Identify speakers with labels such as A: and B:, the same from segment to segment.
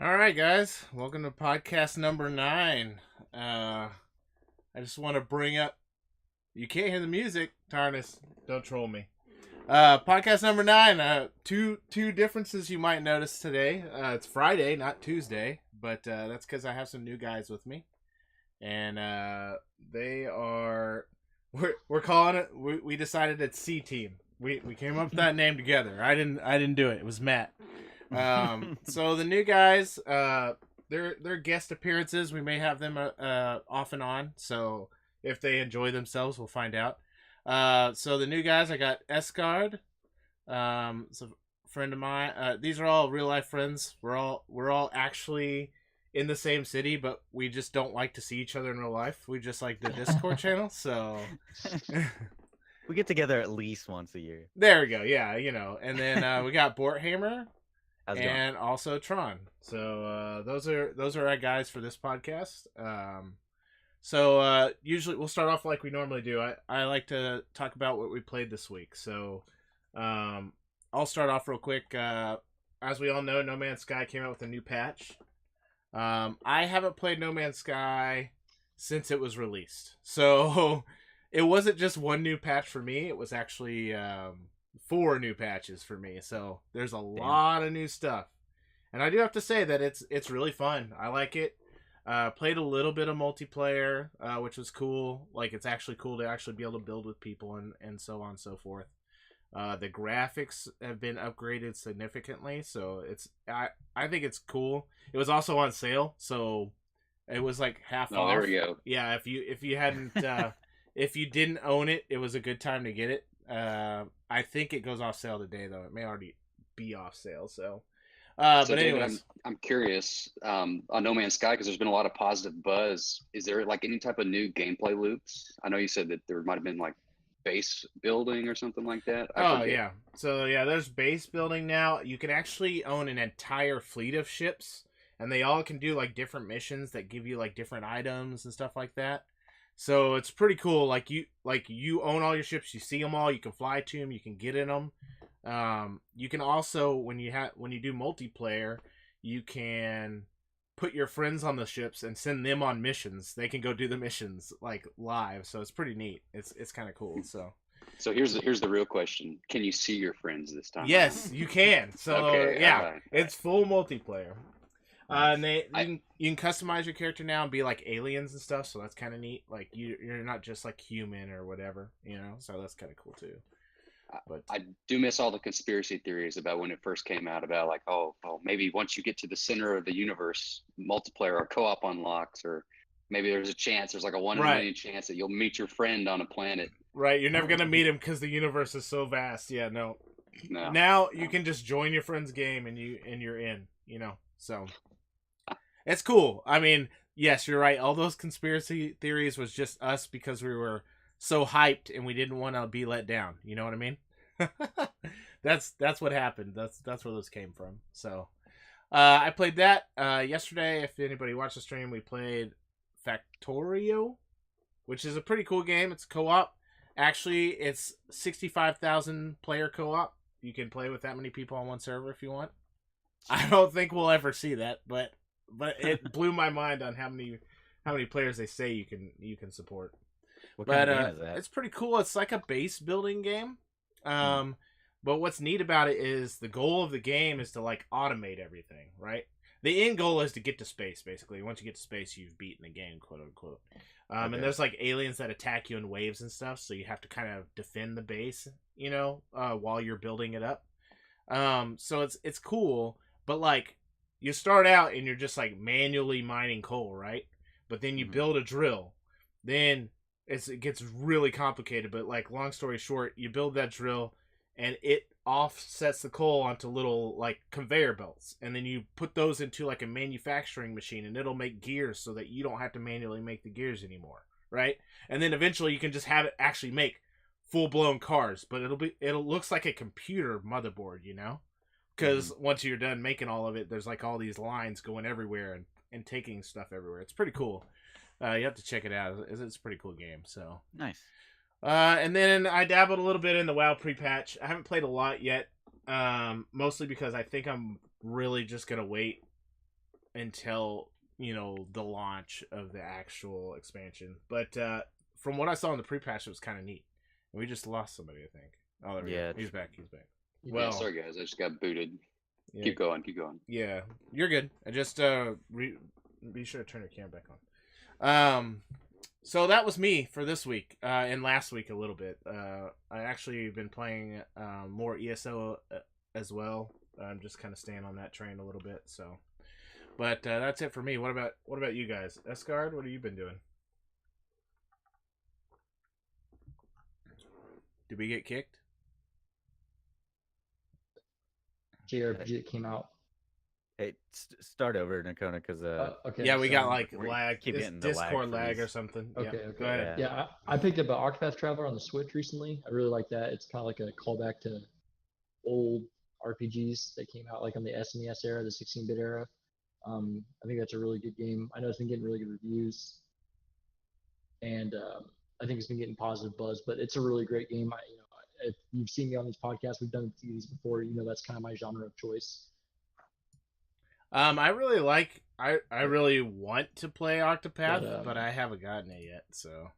A: All right, guys, welcome to podcast number 9. I just want to bring up. You can't hear the music, Tarnus. Don't troll me. Podcast number 9. Two differences you might notice today. It's Friday, not Tuesday, but that's because I have some new guys with me, and they are. We're calling it. We decided it's C Team. We came up with that name together. I didn't do it. It was Matt. So the new guys, they're guest appearances. We may have them off and on. So if they enjoy themselves, we'll find out. So the new guys, I got Escard. It's a friend of mine. These are all real life friends. We're all actually in the same city, but we just don't like to see each other in real life. We just like the Discord channel. So
B: We get together at least once a year.
A: there we go. Yeah, And then we got Borthammer.
B: How's it going?
A: And also Tron. So those are our guys for this podcast. So usually we'll start off like we normally do. I like to talk about what we played this week. So I'll start off real quick. As we all know, No Man's Sky came out with a new patch. I haven't played No Man's Sky since it was released. So it wasn't just one new patch for me. It was actually 4 new patches for me. So there's a lot of new stuff. And I do have to say that it's really fun. I like it. Played a little bit of multiplayer, which was cool. Like, it's actually cool to actually be able to build with people and so on and so forth. The graphics have been upgraded significantly, so I think it's cool. It was also on sale, so it was like half off.
C: Oh, there we go.
A: Yeah, if you hadn't if you didn't own it, it was a good time to get it. I think it goes off sale today, though. It may already be off sale. So,
C: So,
A: but
C: David,
A: anyways,
C: I'm curious on No Man's Sky because there's been a lot of positive buzz. Is there like any type of new gameplay loops? I know you said that there might have been like base building or something like that. I forget.
A: yeah. So yeah, there's base building now. You can actually own an entire fleet of ships, and they all can do like different missions that give you like different items and stuff like that. So it's pretty cool. Like you own all your ships. You see them all. You can fly to them. You can get in them. You can also when you do multiplayer, you can put your friends on the ships and send them on missions. They can go do the missions like live. So it's pretty neat. It's kind of cool. So
C: So here's the real question: can you see your friends this time?
A: yes, you can. So
C: Okay,
A: yeah,
C: all right.
A: it's full multiplayer. And
C: I-
A: you can customize your character now and be like aliens and stuff. So that's kind of neat. Like you're not just like human or whatever, So that's kind of cool too. But
C: I do miss all the conspiracy theories about when it first came out about like, oh, maybe once you get to the center of the universe, multiplayer or co-op unlocks, or maybe there's like a 1 in a
A: Right.
C: million chance that you'll meet your friend on a planet.
A: right, you're never gonna meet him because the universe is so vast. Yeah, no.
C: No.
A: Now you can just join your friend's game and you're in. So it's cool. I mean, yes, you're right. All those conspiracy theories was just us because we were so hyped and we didn't want to be let down. You know what I mean? That's what happened. That's where those came from. So I played that yesterday. If anybody watched the stream, we played Factorio, which is a pretty cool game. It's co-op. Actually, it's 65,000 player co-op. You can play with that many people on one server if you want. I don't think we'll ever see that, but it blew my mind on how many players they say you can support.
B: What
A: But
B: kind of game is that?
A: it's pretty cool. It's like a base building game. But what's neat about it is the goal of the game is to like automate everything, right? The end goal is to get to space, basically. Once you get to space, you've beaten the game, quote unquote.
B: Okay.
A: And there's like aliens that attack you in waves and stuff, so you have to kind of defend the base, while you're building it up. So it's cool, but like you start out and you're just like manually mining coal, right? But then you build a drill, then it gets really complicated. But like long story short, you build that drill, and it offsets the coal onto little like conveyor belts, and then you put those into like a manufacturing machine, and it'll make gears so that you don't have to manually make the gears anymore, right? And then eventually you can just have it actually make full-blown cars, but it looks like a computer motherboard, because once you're done making all of it, there's like all these lines going everywhere and taking stuff everywhere. It's pretty cool. You have to check it out. It's a pretty cool game. So
B: Nice.
A: and then I dabbled a little bit in the WoW pre-patch. I haven't played a lot yet, mostly because I think I'm really just gonna wait until the launch of the actual expansion. But from what I saw in the pre-patch, it was kind of neat. And we just lost somebody, I think. Oh, there we
B: Yeah,
A: go. He's back. He's back.
C: Yeah,
A: Well,
C: sorry guys, I just got booted.
A: yeah,
C: Keep going, keep going.
A: yeah, you're good. I just be sure to turn your cam back on. So that was me for this week, and last week a little bit. I actually been playing more ESO as well. I'm just kind of staying on that train a little bit. So, but that's it for me. What about you guys? Escard, what have you been doing? Did we get kicked?
D: JRPG that came out.
B: Hey, start over, Nakona, because
D: Okay.
A: Yeah, we got
D: so-
A: like
B: we
A: lag,
B: keep getting the
A: Discord
B: lag
A: lag
B: freeze.
A: or something.
D: Okay,
A: Yeah,
D: okay.
A: go ahead.
D: Yeah, I picked up an Octopath Traveler on the Switch recently. I really like that. It's kind of like a callback to old RPGs that came out like on the SNES era, the 16-bit era. I think that's a really good game. I know it's been getting really good reviews, and I think it's been getting positive buzz. But it's a really great game. If you've seen me on these podcasts, we've done a few of these before. That's kind of my genre of choice.
A: I really like. I really want to play Octopath,
D: But,
A: but I haven't gotten it yet. So.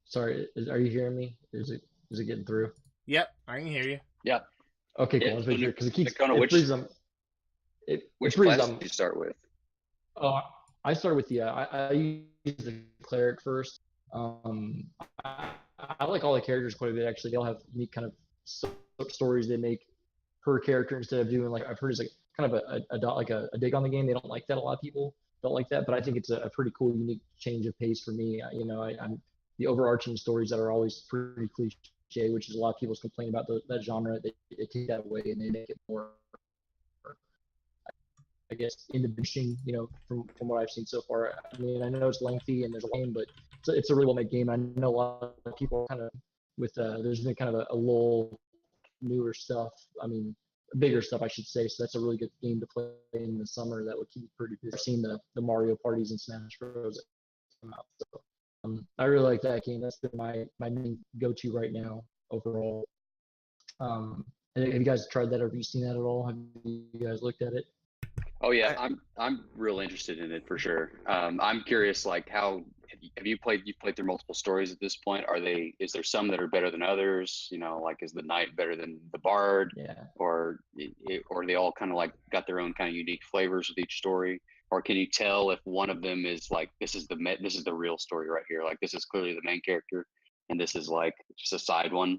D: Sorry, are you hearing me? Is it getting through?
A: Yep, I can hear you.
D: Okay, cool.
C: Yeah,
D: Let's make sure because it keeps
C: Nakona,
D: it
C: which-
D: freezes them.
C: Which
D: freezes
C: class
D: them.
C: did you start with?
D: Oh, I started with I used the cleric first. I like all the characters quite a bit. Actually, they all have unique kind of stories they make per character instead of doing like I've heard is like kind of a dig on the game. They don't like that. A lot of people don't like that, but I think it's a pretty cool, unique change of pace for me. I'm the overarching stories that are always pretty cliche, which is a lot of people's complaint about that genre. They take that away and they make it more, I guess, individual, from what I've seen so far. I mean, I know it's lengthy and there's a game, but it's a really well made game. I know a lot of people kind of with there's been kind of a lull, newer stuff. I mean, bigger stuff, I should say. So that's a really good game to play in the summer. That would keep you pretty busy. I've seen the Mario parties and Smash Bros. That come out. So I really like that game. That's been my main go-to right now overall. Have you guys tried that? Or have you seen that at all? Have you guys looked at it?
C: Oh yeah, I'm real interested in it for sure. I'm curious, like how you've played through multiple stories at this point? Is there some that are better than others? Like is the knight better than the bard?
D: Yeah.
C: Or they all kind of like got their own kind of unique flavors with each story? Or can you tell if one of them is like this is the real story right here? Like this is clearly the main character, and this is like just a side one.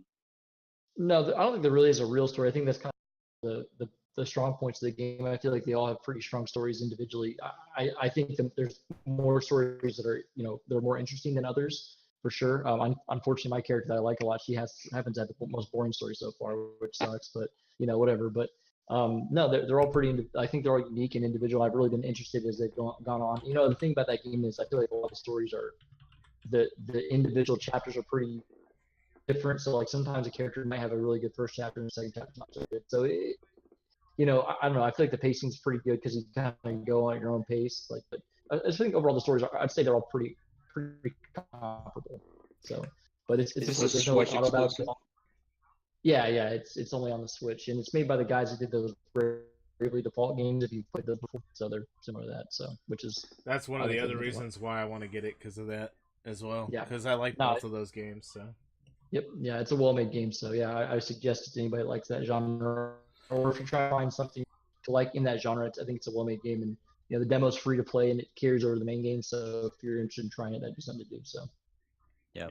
D: No, I don't think there really is a real story. I think that's kind of the strong points of the game. I feel like they all have pretty strong stories individually. I think there's more stories that are they're more interesting than others for sure. Unfortunately, my character that I like a lot, she happens to have the most boring story so far, which sucks. But whatever. But no, they're all pretty. I think they're all unique and individual. I've really been interested as they've gone on. The thing about that game is I feel like a lot of stories are the individual chapters are pretty different. So like sometimes a character might have a really good first chapter and the second chapter not so good. So I don't know. I feel like the pacing's pretty good because you kind of go at your own pace. But I just think overall the stories I'd say they're all pretty comparable. So, but it's
C: Is this
D: just
C: a
D: there's no like
C: Switch
D: auto battles.
C: exclusive?
D: Yeah, it's only on the Switch and it's made by the guys who did those Bravely Default games. If you've played those before, so they're similar to that. So which is
A: That's one of
D: I
A: the
D: like
A: other
D: it as well.
A: reasons why I want to get it because of that as well.
D: Yeah.
A: Because I like
D: No,
A: both of those games. So.
D: Yep. Yeah, it's a well-made game. So yeah, I suggest it to anybody that likes that genre, or if you try to find something to like in that genre, I think it's a well-made game. And the demo's free to play and it carries over the main game. So if you're interested in trying it, that'd be something to do. So
B: Yeah.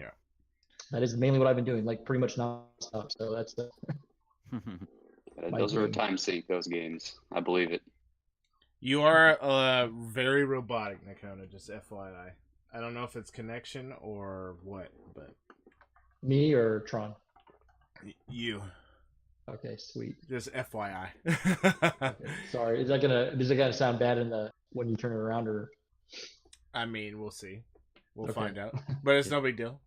D: that is mainly what I've been doing, like pretty much nonstop. So that's
C: Those are a
D: game.
C: time sink. Those games, I believe it.
A: You are very robotic, Nakona, just FYI. I don't know if it's connection or what, but
D: me or Tron.
A: you.
D: Okay, sweet.
A: Just FYI.
D: Okay. Sorry, is it gonna sound bad when you turn it around or?
A: I mean, we'll see. We'll
D: Okay.
A: find out. But it's no big deal.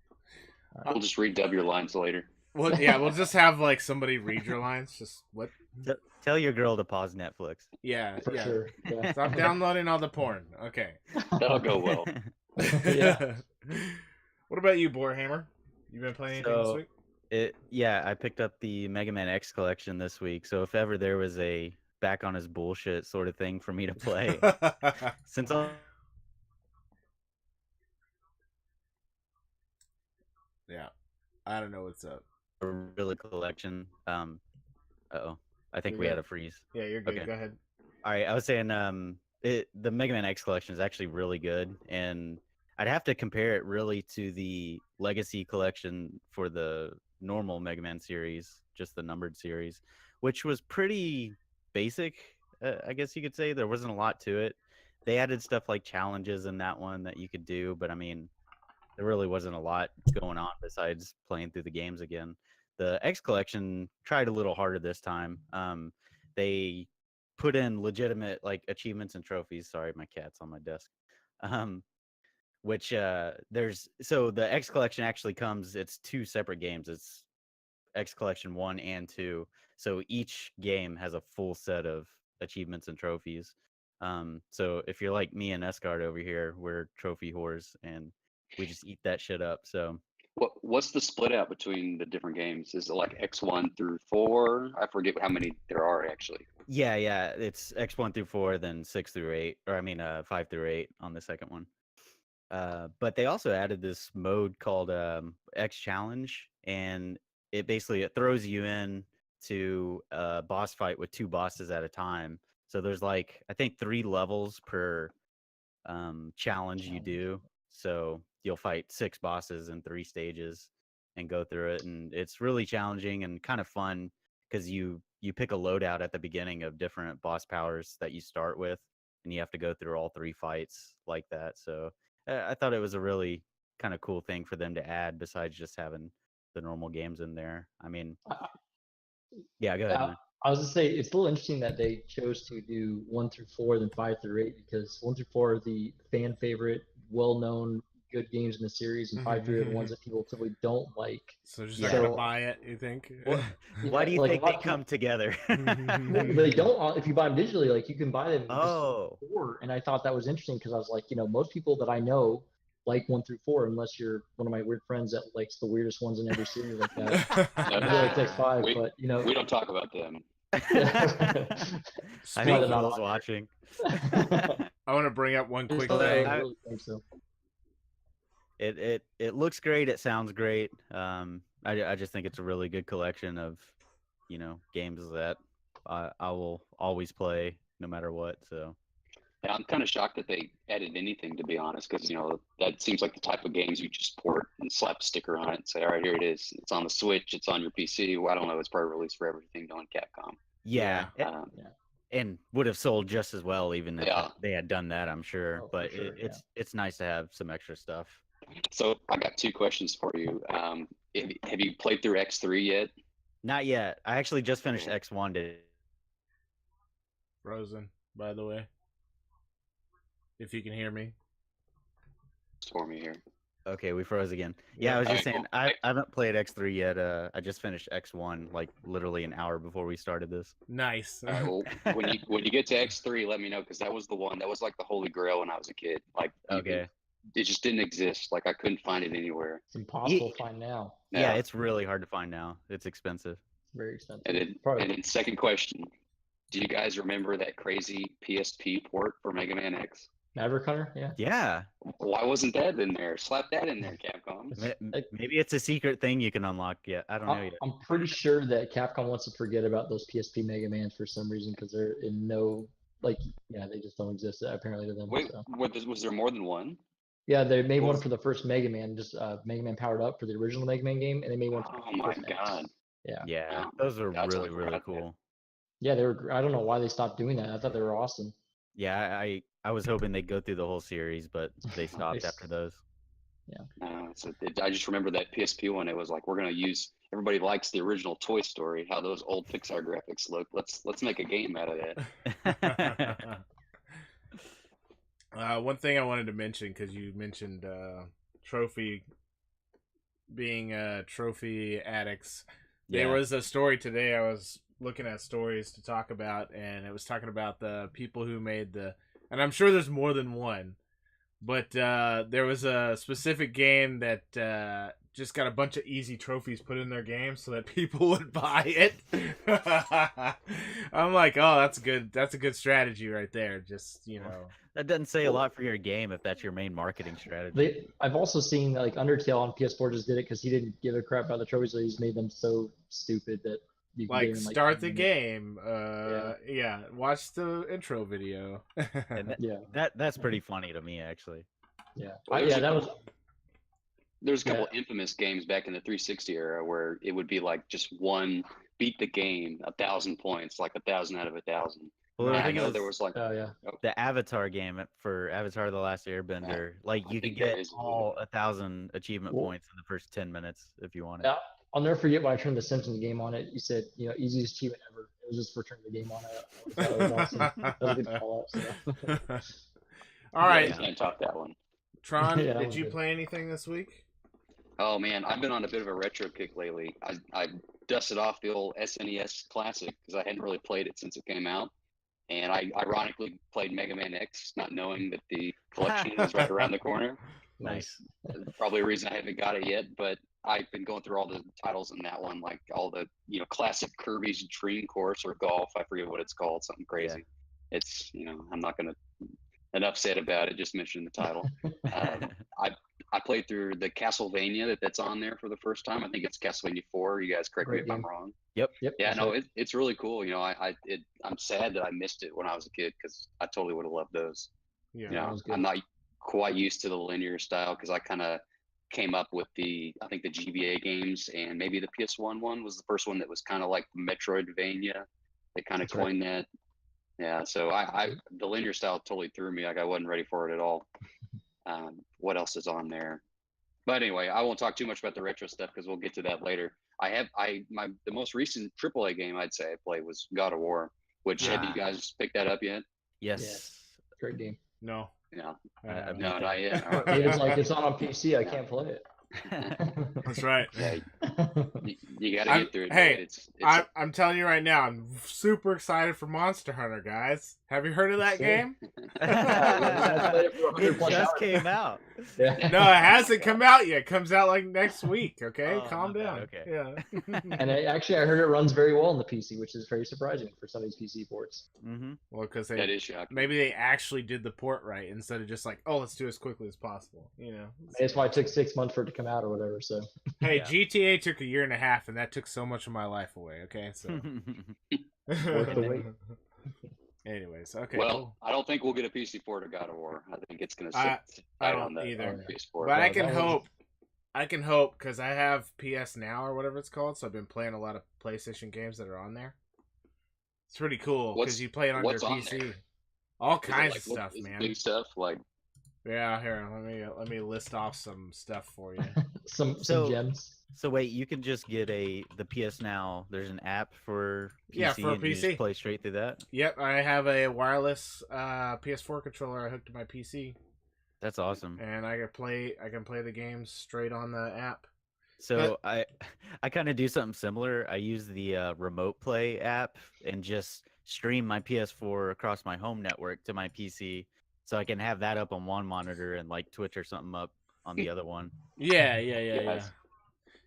C: We'll just redub your lines later.
A: Well, yeah, we'll just have like somebody read your lines. Just what?
B: Tell your girl to pause Netflix.
A: Yeah,
D: For
A: yeah.
D: sure. Yeah.
A: Stop downloading all the porn. Okay.
C: That'll go well.
D: Yeah.
A: What about you, Boarhammer? You been playing anything this
B: So-
A: week?
B: I picked up the Mega Man X collection this week. So if ever there was a back on his bullshit sort of thing for me to play. Since
A: Yeah, I don't know what's up.
B: a really collection. Uh-oh. I think
A: You're
B: we
A: good.
B: had a freeze.
A: Yeah, you're good.
B: Okay.
A: Go ahead.
B: All right, I was saying the Mega Man X collection is actually really good, and I'd have to compare it really to the Legacy collection for the normal Mega Man series, just the numbered series, which was pretty basic, I guess you could say. There wasn't a lot to it. They added stuff like challenges in that one that you could do, but I mean, there really wasn't a lot going on besides playing through the games again. The X collection tried a little harder this time. They put in legitimate like achievements and trophies. Sorry, my cat's on my desk. Um, which there's so the X collection actually comes. It's two separate games. It's X collection 1 and 2. So each game has a full set of achievements and trophies. So if you're like me and Escard over here, we're trophy whores and we just eat that shit up. So
C: What's the split out between the different games? Is it like X1 through 4? I forget how many there are actually.
B: yeah, it's X1 through 4, then 6 through 8, or I mean 5 through 8 on the second one. But they also added this mode called X Challenge, and it throws you in to a boss fight with 2 bosses at a time. So there's like I think 3 levels per challenge you do. So you'll fight 6 bosses in 3 stages and go through it, and it's really challenging and kind of fun because you pick a loadout at the beginning of different boss powers that you start with, and you have to go through all 3 fights like that. So I thought it was a really kind of cool thing for them to add besides just having the normal games in there. I mean, yeah, go ahead, man.
D: I was gonna say it's a little interesting that they chose to do 1 through 4, then 5 through 8, because 1 through 4 are the fan favorite, well-known, good games in the series, and 5 through 8 are the ones that people typically don't like.
A: So just not gonna buy it, you think?
B: Well, why do you think they come together?
D: They don't. If you buy them digitally, like you can buy them.
B: Oh.
D: 4, and I thought that was interesting because I was like, most people that I know like 1 through 4, unless you're one of my weird friends that likes the weirdest ones in every series like that. I really like X5, but
C: we don't talk about them.
B: I know I was watching.
A: I want to bring up one quick thing.
D: I really think so.
B: It looks great. It sounds great. I just think it's a really good collection of, games that I will always play no matter what. So.
C: Yeah, I'm kind of shocked that they added anything, to be honest, because that seems like the type of games you just port and slap a sticker on it and say, all right, here it is. It's on the Switch. It's on your PC. Well, I don't know. It's probably released for everything on Capcom.
B: Yeah. And would have sold just as well even if they had done that, I'm sure. But sure, it's nice to have some extra stuff.
C: So I got 2 questions for you. Have you played through X3 yet?
B: Not yet. I actually just finished X1 today.
A: Frozen, by the way. If you can hear me.
C: It's for me here.
B: Okay, we froze again. Yeah, I was just saying, cool. I haven't played X3 yet. I just finished X1 like literally an hour before we started this.
A: Nice.
C: Well, when you get to X3, let me know, because that was the one that was like the holy grail when I was a kid. Like,
B: okay,
C: it just didn't exist. Like I couldn't find it anywhere.
D: It's impossible to find now.
B: Yeah, it's really hard to find now. It's expensive.
D: Very expensive.
C: And then second question, do you guys remember that crazy PSP port for Mega Man X?
D: Maverick Hunter, yeah.
B: Yeah.
C: Why wasn't that in there? Slap that in there, Capcom.
B: Maybe it's a secret thing you can unlock yet. I don't know yet.
D: I'm pretty sure that Capcom wants to forget about those PSP Mega Mans for some reason because they're in they just don't exist apparently to them.
C: Wait, was there more than one?
D: Yeah, they made one for the first Mega Man, just Mega Man Powered Up for the original Mega Man game, and they made one.
C: Oh my god!
B: Yeah, those are really cool.
D: Yeah, they were. I don't know why they stopped doing that. I thought they were awesome.
B: Yeah, I was hoping they'd go through the whole series, but they stopped after those.
D: Yeah.
C: I just remember that PSP one. It was like, we're gonna use. Everybody likes the original Toy Story. How those old Pixar graphics look. Let's make a game out of that.
A: One thing I wanted to mention, because you mentioned trophy being trophy addicts. There was a story today. I was looking at stories to talk about, and it was talking about the people who made and I'm sure there's more than one, but there was a specific game that just got a bunch of easy trophies put in their game so that people would buy it. I'm like, oh, that's good. That's a good strategy right there. Just, you know.
B: That doesn't say a lot for your game if that's your main marketing strategy.
D: I've also seen like Undertale on PS4 just did it because he didn't give a crap about the trophies, so he just made them so stupid that you can get
A: Like,
D: in,
A: start the
D: 10
A: game. Yeah. Watch the intro video.
B: And
D: Yeah,
B: that's pretty funny to me, actually.
D: yeah,
C: Well,
D: yeah. That was
C: There's a couple infamous games back in the 360 era where it would be like just one beat the game 1,000 points, like 1,000 out of 1,000.
B: Well,
C: And
B: I
C: I
B: think it
C: know
B: was
C: there was like
D: oh yeah,
B: the Avatar game for Avatar: The Last Airbender. Like
C: I
B: you could
C: think there
B: get
C: is.
B: all 1,000 achievement
D: Well-
B: points in the first 10 minutes if you wanted.
D: yeah. I'll never forget when I turned the Simpsons game on it. You said, easiest achievement ever. It was just for turning the game on. That was awesome. That was a good call out. So.
A: All right,
C: you can't top that one.
A: Tron,
D: Yeah, that
A: did
D: was
A: you
D: good.
A: play anything this week?
C: Oh man, I've been on a bit of a retro kick lately. I dusted off the old SNES Classic because I hadn't really played it since it came out, and I ironically played Mega Man X, not knowing that the collection was right around the corner.
B: Nice.
C: Probably a reason I haven't got it yet, but I've been going through all the titles in that one, like all the classic Kirby's Dream Course or Golf. I forget what it's called, something crazy. It's I'm not gonna enough said about it. Just mentioning the title. I played through the Castlevania that's on there for the first time. I think it's Castlevania 4. You guys correct me
D: Great
C: if I'm
D: game.
C: wrong.
B: Yep.
D: Yep.
C: Yeah,
D: that's
C: no,
D: right.
C: it's really cool. I'm sad that I missed it when I was a kid because I totally would have loved those.
A: Yeah.
D: that was good.
C: I'm not quite used to the linear style because I kind of came up with I think the GBA games and maybe the PS1 one was the first one that was kind of like Metroidvania. They kind of
D: That's right.
C: coined that. Yeah, so the linear style totally threw me. Like I wasn't ready for it at all. What else is on there? But anyway, I won't talk too much about the retro stuff because we'll get to that later. The most recent AAA game I'd say I played was God of War. Which have you guys picked that up yet?
B: Yes.
D: Great game.
A: No.
C: No,
B: I beat
C: no,
B: that.
C: not yet. All right.
D: David's like, it's on PC. I can't play it.
A: That's right.
C: Yeah, you got to
A: I'm-
C: get through it.
A: hey,
C: It's
A: I'm telling you right now, I'm super excited for Monster Hunter, guys. Have you heard of that
D: Same.
A: game?
D: I played it for 100
B: It
D: plus
B: just
D: hours.
B: came out.
D: Yeah.
A: No, it hasn't come out yet. It comes out like next week. Okay,
B: Oh,
A: calm
B: my bad,
A: down.
B: okay.
A: Yeah.
D: And actually, I heard it runs very well on the PC, which is very surprising for some of these PC ports.
B: Mm-hmm.
A: Well, because
C: that is shocking.
A: maybe they actually did the port right instead of just like, oh, let's do it as quickly as possible.
D: That's why it took 6 months for it to come out or whatever. So
A: Hey,
B: Yeah.
A: GTA took 1.5 years, and that took so much of my life away. Okay, so.
D: Worth the wait.
A: Anyways, okay.
C: Well,
A: cool.
C: I don't think we'll get a PC port of God of War. I think it's going to
A: I
C: sit
A: I
C: tight
A: don't
C: on the
A: either.
C: PS4.
A: But I
D: Yeah,
A: can
D: that was-
A: hope. I can hope because I have PS Now or whatever it's called, so I've been playing a lot of PlayStation games that are on there. It's pretty cool because
C: What's-
A: you play it on your
C: what's on
A: PC.
C: there?
A: All
C: Is it
A: kinds
C: like,
A: of stuff,
C: is it
A: man.
C: New stuff like
A: Yeah, here, let me list off some stuff for you.
D: some
B: So-
D: gems.
B: So wait, you can just get the PS Now. There's an app for PC,
A: Yeah, for a
B: and you just
A: PC.
B: play straight through that.
A: Yep, I have a wireless PS4 controller I hooked to my PC,
B: That's awesome.
A: and I can play the games straight on the app.
B: So I kind of do something similar. I use the Remote Play app and just stream my PS4 across my home network to my PC, so I can have that up on one monitor and like Twitch or something up on the other one.
A: Yeah.
C: Yes.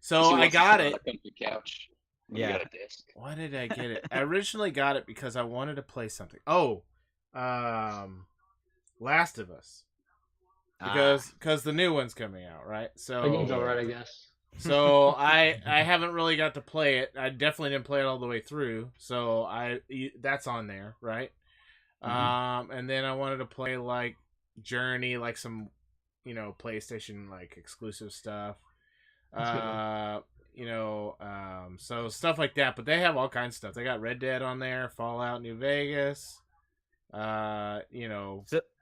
A: So
C: She
A: I
C: wants to
A: got
C: sit on
A: it.
C: a comfy couch. when
B: Yeah.
C: You got a desk.
A: Why did I get it? I originally got it because I wanted to play something. Oh, Last of Us. Because the new one's coming out, right?
D: The game's
A: So
D: alright, I guess.
A: so I haven't really got to play it. I definitely didn't play it all the way through. So that's on there, right? And then I wanted to play like Journey, like some PlayStation like exclusive stuff.
D: That's a good one.
A: So stuff like that. But they have all kinds of stuff. They got Red Dead on there, Fallout New Vegas.
B: So,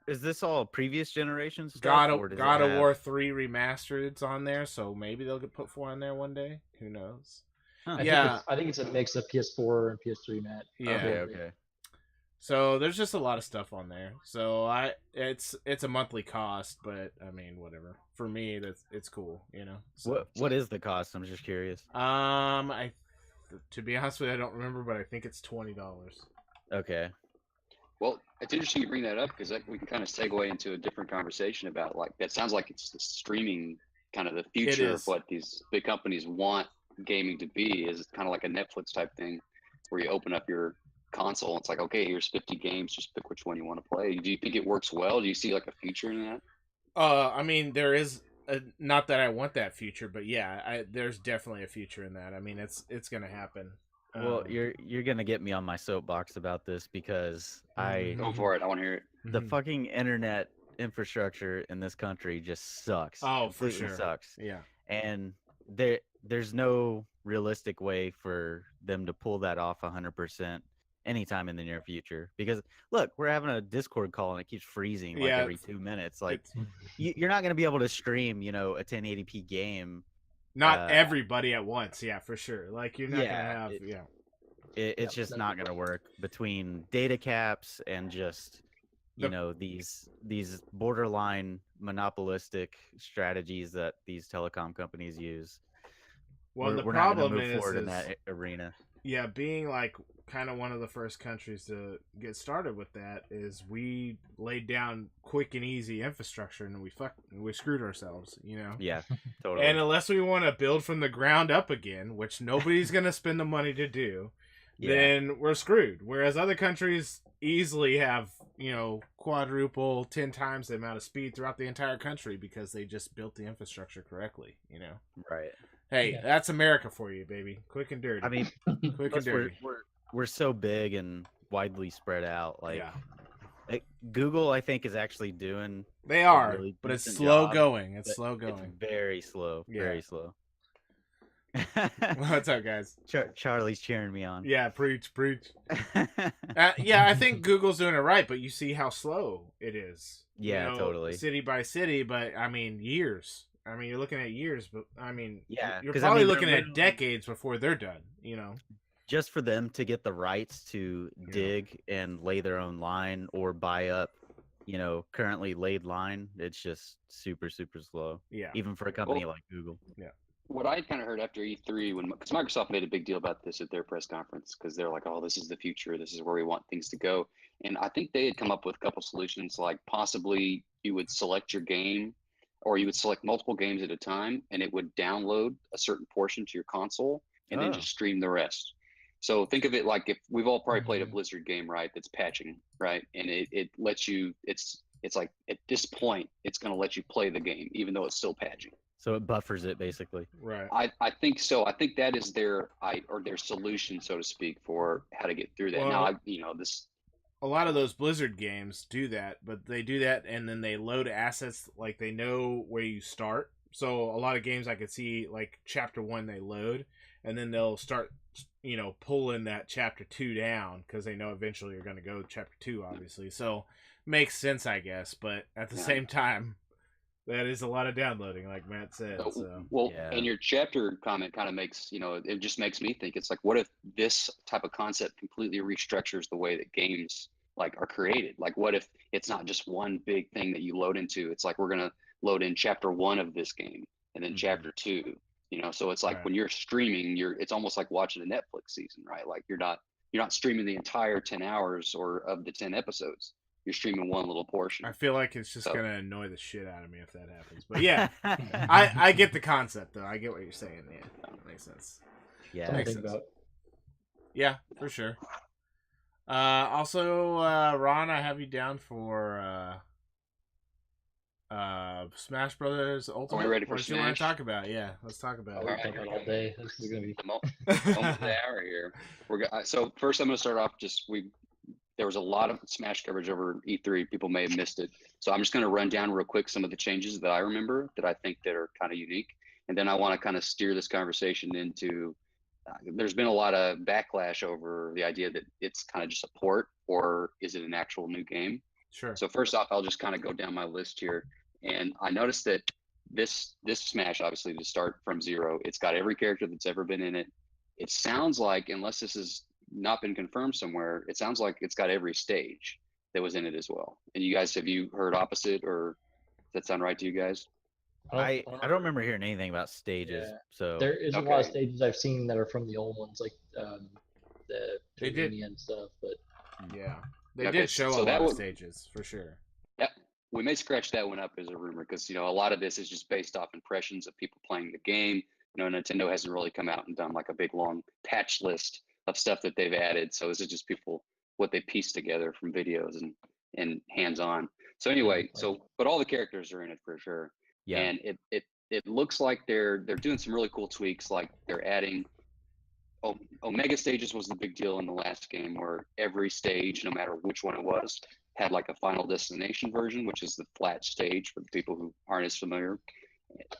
B: is this all previous generation stuff?
A: God
B: or
A: of
B: does it
A: God of
B: have-
A: War 3 Remastered's on there, so maybe they'll get put 4 on there one day. Who knows?
B: Huh.
A: Yeah.
D: I think it's a mix of PS4 and PS3, Matt.
A: Yeah.
B: Okay.
A: So there's just a lot of stuff on there. So it's a monthly cost, but I mean whatever. For me, it's cool, So,
B: What is the cost? I'm just curious.
A: to be honest with you, I don't remember, but I think it's $20.
B: Okay.
C: Well, it's interesting you bring that up because we can kind of segue into a different conversation about like that sounds like it's the streaming kind of the future of
A: is.
C: what these big companies want gaming to be. Is kind of like a Netflix type thing, where you open up your console and it's like, okay, here's 50 games, just pick which one you want to play. Do you think it works well? Do you see like a future in that?
A: I mean, there is not that I want that future, but yeah, there's definitely a future in that. I mean, it's gonna happen.
B: Well, you're gonna get me on my soapbox about this because
C: Go for it. I want to hear it.
B: the fucking internet infrastructure in this country just sucks.
A: Oh, for
B: Completely
A: sure.
B: sucks.
A: Yeah.
B: And there's no realistic way for them to pull that off 100% anytime in the near future. Because look, we're having a Discord call and it keeps freezing like
A: Yeah,
B: every 2 minutes. Like
A: It's
B: you're not gonna be able to stream, a 1080p game.
A: not everybody at once. Yeah, for sure. Like you're not gonna have.
B: It's just
D: that's
B: not gonna work between data caps and just these borderline monopolistic strategies that these telecom companies use.
A: Well, the
B: we're not
A: problem
B: gonna move
A: is,
B: forward in that arena.
A: yeah, being like kind of one of the first countries to get started with that is we laid down quick and easy infrastructure and we screwed ourselves,
B: Yeah, totally.
A: And unless we want to build from the ground up again, which nobody's going to spend the money to do, then we're screwed. Whereas other countries easily have, quadruple, 10 times the amount of speed throughout the entire country because they just built the infrastructure correctly,
B: Right.
A: Hey, that's America for you, baby. Quick and dirty.
B: I mean,
A: quick and
B: plus
A: dirty.
B: we're so big and widely spread out. Like,
A: Yeah.
B: Google, I think, is actually doing.
A: They are,
B: really
A: but it's
B: decent
A: slow
B: job,
A: going. It's
B: but
A: slow
B: It's
A: going.
B: very slow.
A: Yeah.
B: Very slow.
A: What's up, guys?
B: Charlie's cheering me on.
A: Yeah, preach. Yeah, I think Google's doing it right, but you see how slow it is.
B: Yeah, totally.
A: City by city, but I mean years. I mean, you're looking at years, but I mean,
B: Yeah,
A: you're
B: 'cause,
A: probably
B: they're
A: looking at
B: literally-
A: decades before they're done.
B: Just for them to get the rights to dig and lay their own line or buy up, currently laid line, it's just super, super slow.
A: Yeah.
B: Even for a company like Google.
C: What I kind of heard after E3, because Microsoft made a big deal about this at their press conference, because they're like, "Oh, this is the future. This is where we want things to go." And I think they had come up with a couple solutions, like possibly you would select your game, or you would select multiple games at a time, and it would download a certain portion to your console, and then just stream the rest. So think of it like if we've all probably played a Blizzard game, right? That's patching, right? And it lets you. It's like at this point, it's going to let you play the game, even though it's still patching.
B: So it buffers it basically.
A: Right.
C: I think so. I think that is their solution, so to speak, for how to get through that.
A: Well,
C: Now, this.
A: A lot of those Blizzard games do that, but they do that and then they load assets like they know where you start. So a lot of games I could see like chapter 1 they load, and then they'll start pulling that chapter 2 down because they know eventually you're going to go to chapter 2, obviously. So makes sense, I guess, but at the same time, that is a lot of downloading, like Matt said. So.
C: Well, and your chapter comment kind of makes, it just makes me think, it's like, what if this type of concept completely restructures the way that games are created? Like, what if it's not just one big thing that you load into? It's like, we're going to load in chapter 1 of this game and then chapter 2, so it's like when you're streaming, it's almost like watching a Netflix season, right? Like you're not streaming the entire 10 hours or of the 10 episodes. You're streaming one little portion.
A: I feel like it's just gonna annoy the shit out of me if that happens. But yeah, I get the concept though. I get what you're saying. Yeah, that makes sense.
B: Yeah,
A: makes sense. Yeah, for sure. Also, Ron, I have you down for Smash Brothers Ultimate.
C: Are we ready for
A: what do you want to
C: Smash?
A: talk about? Yeah, let's talk about
D: We're
A: it.
D: talking all day. This is gonna be.
C: Almost the hour here. So first, I'm going to start off. There was a lot of Smash coverage over E3. People may have missed it. So I'm just going to run down real quick some of the changes that I remember that I think that are kind of unique. And then I want to kind of steer this conversation into, there's been a lot of backlash over the idea that it's kind of just a port, or is it an actual new game?
A: Sure.
C: So first off, I'll just kind of go down my list here. And I noticed that this Smash, obviously, to start from zero, it's got every character that's ever been in it. It sounds like, unless this has not been confirmed somewhere, it sounds like it's got every stage that was in it as well. And you guys, have you heard opposite, or does that sound right to you guys?
B: I don't remember hearing anything about stages.
D: Yeah.
B: So
D: There is a lot of stages I've seen that are from the old ones, like the
A: They did.
D: and stuff. But
A: Yeah, they
C: Okay,
A: did show
C: so
A: a
C: that
A: lot of
C: would-
A: stages for sure.
C: we may scratch that one up as a rumor because a lot of this is just based off impressions of people playing the game. Nintendo hasn't really come out and done like a big long patch list of stuff that they've added. So this is just people what they piece together from videos and hands on. So anyway, but all the characters are in it for sure.
B: Yeah.
C: And it looks like they're doing some really cool tweaks, like they're adding Omega stages was the big deal in the last game, where every stage, no matter which one it was, had like a final destination version, which is the flat stage for the people who aren't as familiar.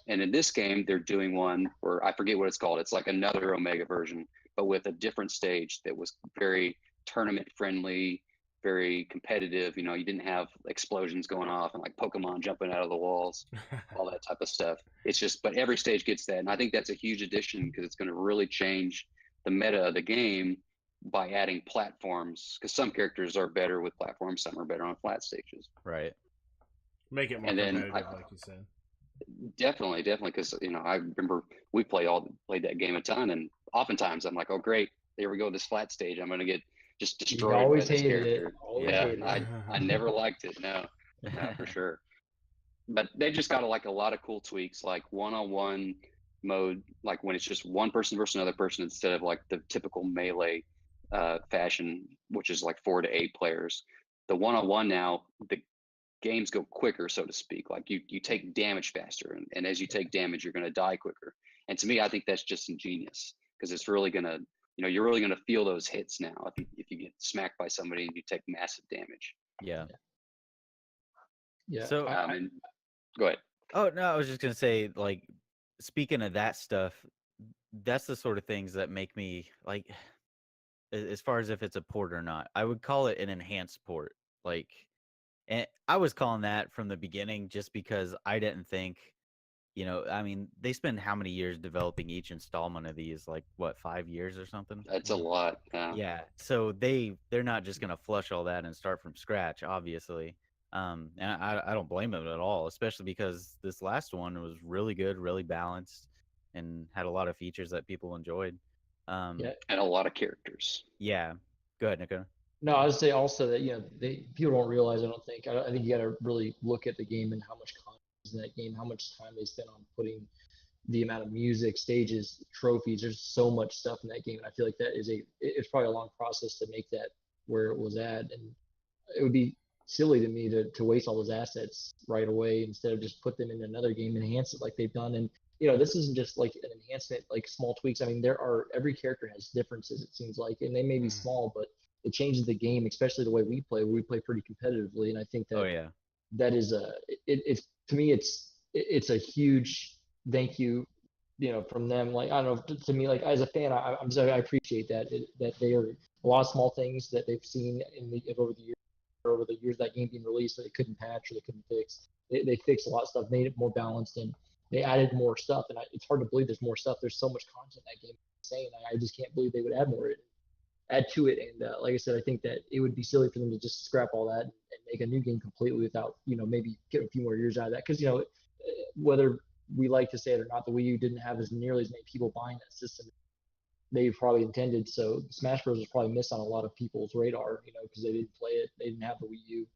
C: And in this game, they're doing one where I forget what it's called. It's like another Omega version, but with a different stage that was very tournament friendly, very competitive. You didn't have explosions going off and like Pokemon jumping out of the walls, all that type of stuff. It's just, but every stage gets that. And I think that's a huge addition because it's going to really change the meta of the game by adding platforms, because some characters are better with platforms, some are better on flat stages.
B: Right.
A: Make it more
C: And then
A: competitive, like you said.
C: Definitely, because I remember we played that game a ton, and oftentimes I'm like, oh great, here we go, this flat stage, I'm gonna get just destroyed by
D: always
C: this
D: hated
C: character.
D: it. Always
C: Yeah,
D: hated it.
C: I never liked it. No, for sure. But they just got a lot of cool tweaks, like one-on-one mode, like when it's just one person versus another person instead of like the typical melee fashion, which is like 4 to 8 players. The one-on-one now, the games go quicker, so to speak. Like you take damage faster, and as you take damage, you're going to die quicker. And to me, I think that's just ingenious because it's really going to, you're really going to feel those hits now if you get smacked by somebody and you take massive damage.
B: Yeah.
D: Yeah.
B: So
C: And go ahead.
B: Oh no, I was just gonna say, like, speaking of that stuff, that's the sort of things that make me like, as far as if it's a port or not, I would call it an enhanced port. Like, and I was calling that from the beginning just because I didn't think, I mean, they spend how many years developing each installment of these? Like, what, 5 years or something?
C: That's a lot.
B: Yeah. So they're not just gonna flush all that and start from scratch, obviously. And I don't blame them at all, especially because this last one was really good, really balanced, and had a lot of features that people enjoyed.
D: Yeah.
C: And a lot of characters.
B: Yeah. Go ahead, Nico.
D: No, I would say also that people don't realize. I don't think. I think you got to really look at the game and how much content is in that game, how much time they spent on putting the amount of music, stages, trophies. There's so much stuff in that game, and I feel like it's probably a long process to make that where it was at, and it would be silly to me to waste all those assets right away instead of just put them in another game, enhance it like they've done. And this isn't just like an enhancement, like small tweaks. I mean, every character has differences, it seems like, and they may be small, but it changes the game, especially the way we play. We play pretty competitively, and I think that that is it's to me it's a huge thank you, from them. Like, I don't know, to me, like as a fan, I'm sorry, I appreciate that they are a lot of small things that they've seen over the years that game being released that they couldn't patch or they couldn't fix. They fixed a lot of stuff, made it more balanced, and they added more stuff. And it's hard to believe there's more stuff. There's so much content in that game. It's insane. I just can't believe they would add to it. And like I said, I think that it would be silly for them to just scrap all that and make a new game completely without, maybe get a few more years out of that. Because, whether we like to say it or not, the Wii U didn't have nearly as many people buying that system they probably intended. So Smash Bros. Was probably missed on a lot of people's radar, because they didn't play it. They didn't have the Wii U.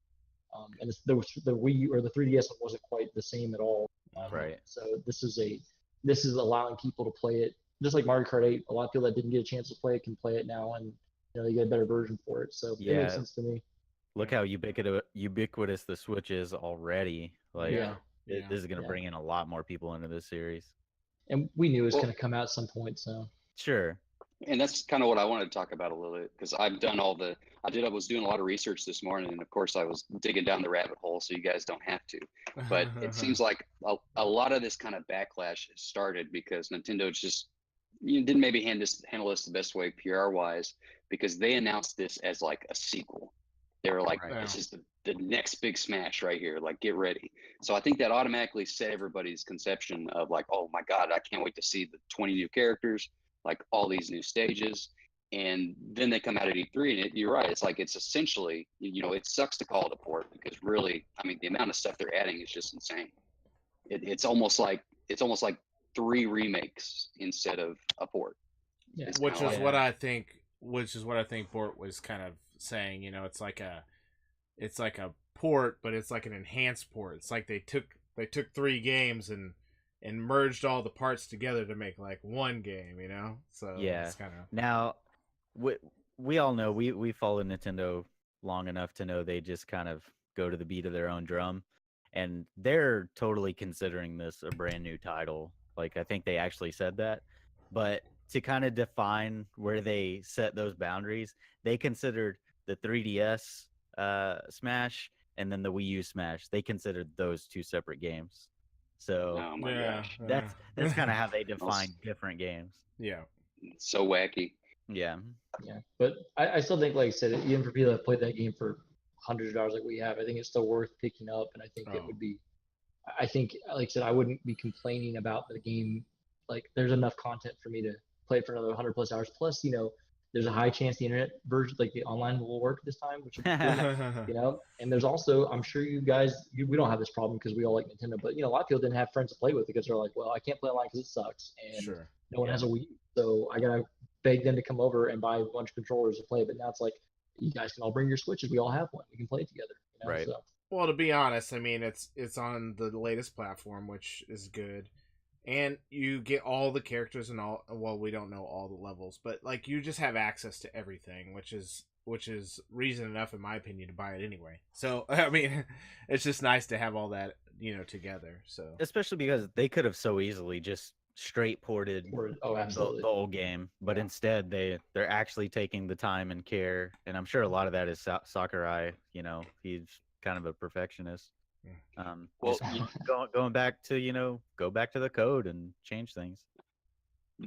D: And the Wii U or the 3DS one wasn't quite the same at all.
B: Right.
D: So this is allowing people to play it just like Mario Kart 8. A lot of people that didn't get a chance to play it can play it now, and they get a better version for it. So it makes sense to me.
B: Look how ubiquitous the Switch is already. Like, this is going to bring in a lot more people into this series.
D: And we knew it was going to come out at some point. So
B: sure.
C: And that's kind of what I wanted to talk about a little bit, because I was doing a lot of research this morning, and of course I was digging down the rabbit hole, so you guys don't have to. But it seems like a lot of this kind of backlash has started because Nintendo just didn't maybe handle this the best way PR wise, because they announced this as like a sequel. They were like, this is the next big Smash right here, like get ready. So I think that automatically set everybody's conception of like, oh my God, I can't wait to see the 20 new characters, like all these new stages. And then they come out at E3, and you're right, it's essentially, it sucks to call it a port, because really, I mean, the amount of stuff they're adding is just insane. It's almost like 3 remakes instead of a port.
D: Yeah.
A: Which is what I think Bort was kind of saying. It's like a port, but it's like an enhanced port. It's like they took 3 games and merged all the parts together to make like one game, you know? So
B: Yeah.
A: it's kind of
B: Now, we all know we followed Nintendo long enough to know they just kind of go to the beat of their own drum, and they're totally considering this a brand new title. Like I think they actually said that, but to kind of define where they set those boundaries, they considered the 3DS Smash and then the Wii U Smash. They considered those 2 separate games. So
C: Oh my gosh,
B: that's kind of how they
C: Well,
B: define different games.
A: yeah.
C: it's so wacky.
B: Yeah.
D: Yeah, but I still think, like I said, even for people that played that game for hundreds of dollars like we have, I think it's still worth picking up, and I think it
A: Oh.
D: would be. I think, like I said, I wouldn't be complaining about the game. Like, there's enough content for me to play it for another 100+ hours. Plus, there's a high chance the internet version, like the online, will work this time, which would be cool. And there's also, I'm sure you guys, we don't have this problem because we all like Nintendo, but a lot of people didn't have friends to play with because they're like, well, I can't play online because it sucks, and
A: Sure.
D: no one has a Wii U, so I gotta beg them to come over and buy a bunch of controllers to play. But now it's like, you guys can all bring your Switches. We all have one. We can play together.
B: Right.
D: So,
A: Well, to be honest, I mean it's on the latest platform, which is good, and you get all the characters and all. Well, we don't know all the levels, but like you just have access to everything, which is reason enough, in my opinion, to buy it anyway. So I mean, it's just nice to have all that together. So
B: Especially because they could have so easily just straight ported
D: oh,
B: the
D: absolutely.
B: whole game, but instead they're actually taking the time and care, and I'm sure a lot of that is Sakurai. He's kind of a perfectionist.
C: Well,
B: Going back to go back to the code and change things.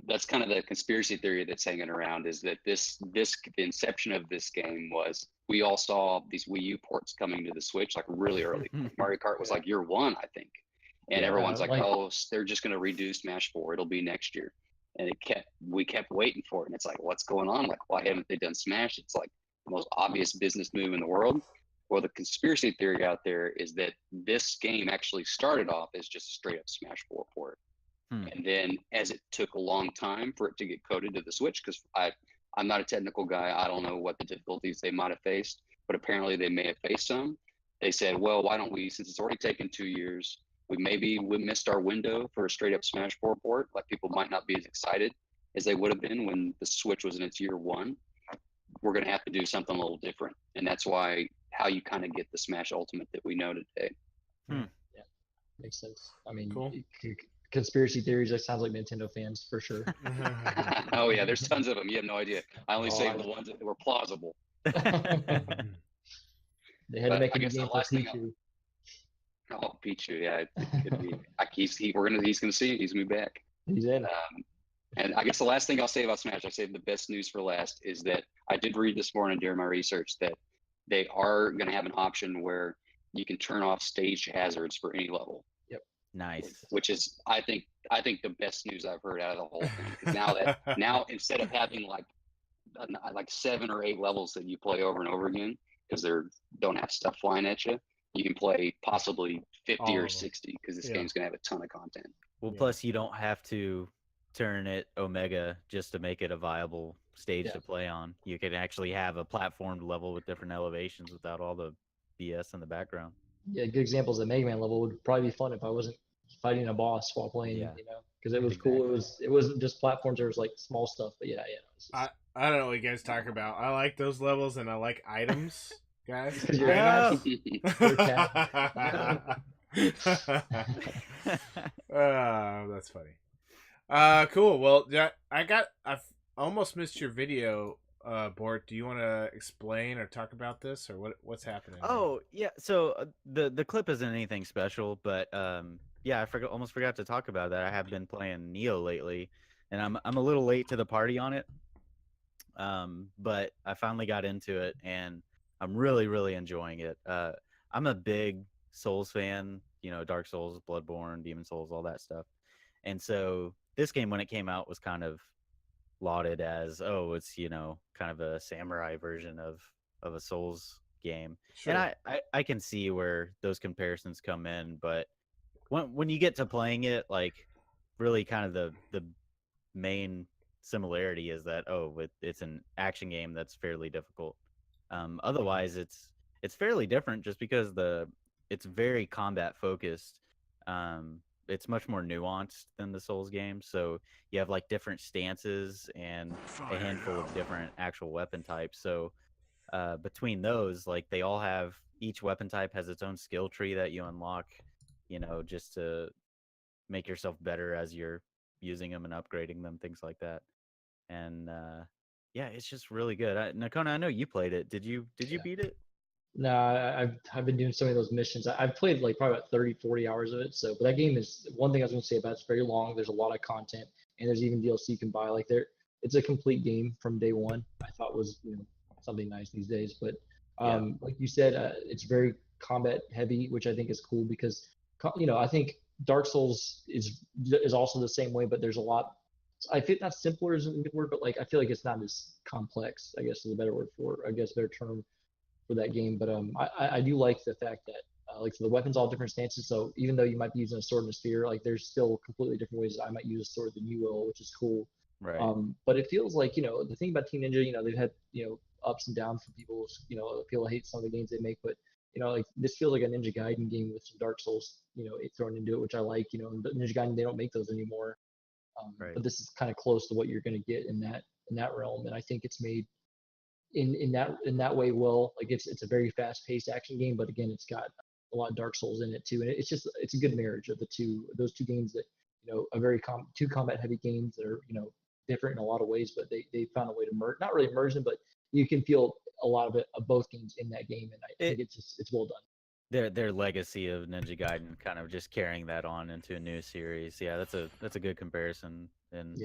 C: that's kind of the conspiracy theory that's hanging around, is that the inception of this game was, we all saw these Wii U ports coming to the Switch like really early. Mario Kart was like year 1, I think, and
D: Yeah,
C: everyone's like,
D: like-
C: oh, they're just going to redo Smash 4, it'll be next year. And we kept waiting for it, and it's like, what's going on? Like, why haven't they done Smash? It's like the most obvious business move in the world. Well, the conspiracy theory out there is that this game actually started off as just a straight up Smash 4 port. And then as it took a long time for it to get coded to the Switch, because I'm not a technical guy, I don't know what the difficulties they might have faced, but apparently they may have faced some. They said, well, why don't we, since it's already taken 2 years, we missed our window for a straight up Smash 4 port. Like, people might not be as excited as they would have been when the Switch was in its year 1. We're going to have to do something a little different. And that's how you kind of get the Smash Ultimate that we know today.
D: Makes sense. I mean,
A: Cool.
D: Conspiracy theories. That sounds like Nintendo fans for sure.
C: Oh yeah, there's tons of them. You have no idea. I only
D: Oh,
C: saved the ones that were plausible.
D: They had to
C: But
D: make
C: I
D: a new
C: guess the
D: game for
C: last thing
D: Pichu.
C: Oh, Pichu, yeah, it could be. He's gonna see it. He's gonna be back.
D: He's in.
C: And I guess the last thing I'll say about Smash, I saved the best news for last, is that I did read this morning during my research that they are going to have an option where you can turn off stage hazards for any level.
B: Nice.
C: Which is, I think the best news I've heard out of the whole thing. Because now instead of having like 7 or 8 levels that you play over and over again because they don't have stuff flying at you, you can play possibly 50
A: All
C: or
A: of them.
C: 60 because this game's gonna have a ton of content.
B: Well,
A: Yeah.
B: plus you don't have to turn it Omega just to make it a viable stage to play on. You can actually have a platformed level with different elevations without all the BS in the background.
D: Yeah, good examples. The Mega Man level would probably be fun if I wasn't fighting a boss while playing.
B: Yeah.
D: Because it was cool. It wasn't just platforms. There was like small stuff. But yeah.
A: I don't know what you guys talk about. I like those levels and I like items, guys.
D: 'Cause you're
A: Items. That's funny. Cool. Well, yeah, I've almost missed your video, Bort. Do you want to explain or talk about this, or what's happening?
B: Oh yeah, so the clip isn't anything special, but yeah, I almost forgot to talk about that. I have been playing Neo lately, and I'm a little late to the party on it. But I finally got into it, and I'm really enjoying it. I'm a big Souls fan, Dark Souls, Bloodborne, Demon Souls, all that stuff. And so this game, when it came out, was kind of lauded as, oh, it's kind of a samurai version of a Souls game.
A: Sure.
B: And I can see where those comparisons come in, but when you get to playing it, like, really kind of the main similarity is that it's an action game that's fairly difficult. Otherwise it's it's fairly different just because it's very combat focused. It's much more nuanced than the Souls games. So you have like different stances and a handful of different actual weapon types. So between those, like they all have each weapon type has its own skill tree that you unlock, just to make yourself better as you're using them and upgrading them, things like that. And yeah, it's just really good. Nakona, I know you played it. Did you
D: Yeah.
B: beat it?
D: No, I've been doing so many of those missions. I've played like probably about 30, 40 hours of it. So, but that game is one thing I was going to say about it's very long. There's a lot of content, and there's even DLC you can buy. Like it's a complete game from day one. I thought was something nice these days. But like you said, it's very combat heavy, which I think is cool because I think Dark Souls is also the same way, but there's a lot. I think not simpler is a good word, but like I feel like it's not as complex. I guess is a better word for. I guess better term for that game. But I do like the fact that like so the weapons all different stances. So even though you might be using a sword and a spear, like there's still completely different ways that I might use a sword than you will, which is cool.
B: Right.
D: But it feels like the thing about Team Ninja, they've had ups and downs for people. People hate some of the games they make, but like this feels like a Ninja Gaiden game with some Dark Souls thrown into it, which I like. And Ninja Gaiden, they don't make those anymore.
B: Right.
D: But this is kind of close to what you're going to get in that realm, and I think it's made in that way well. Like it's a very fast paced action game, but again it's got a lot of Dark Souls in it too, and it's a good marriage of those two games that a very two combat heavy games that are different in a lot of ways, but they found a way to merge, not really merge them, but you can feel a lot of it of both games in that game, and I think it's well done.
B: Their legacy of Ninja Gaiden kind of just carrying that on into a new series. Yeah, that's a good comparison, and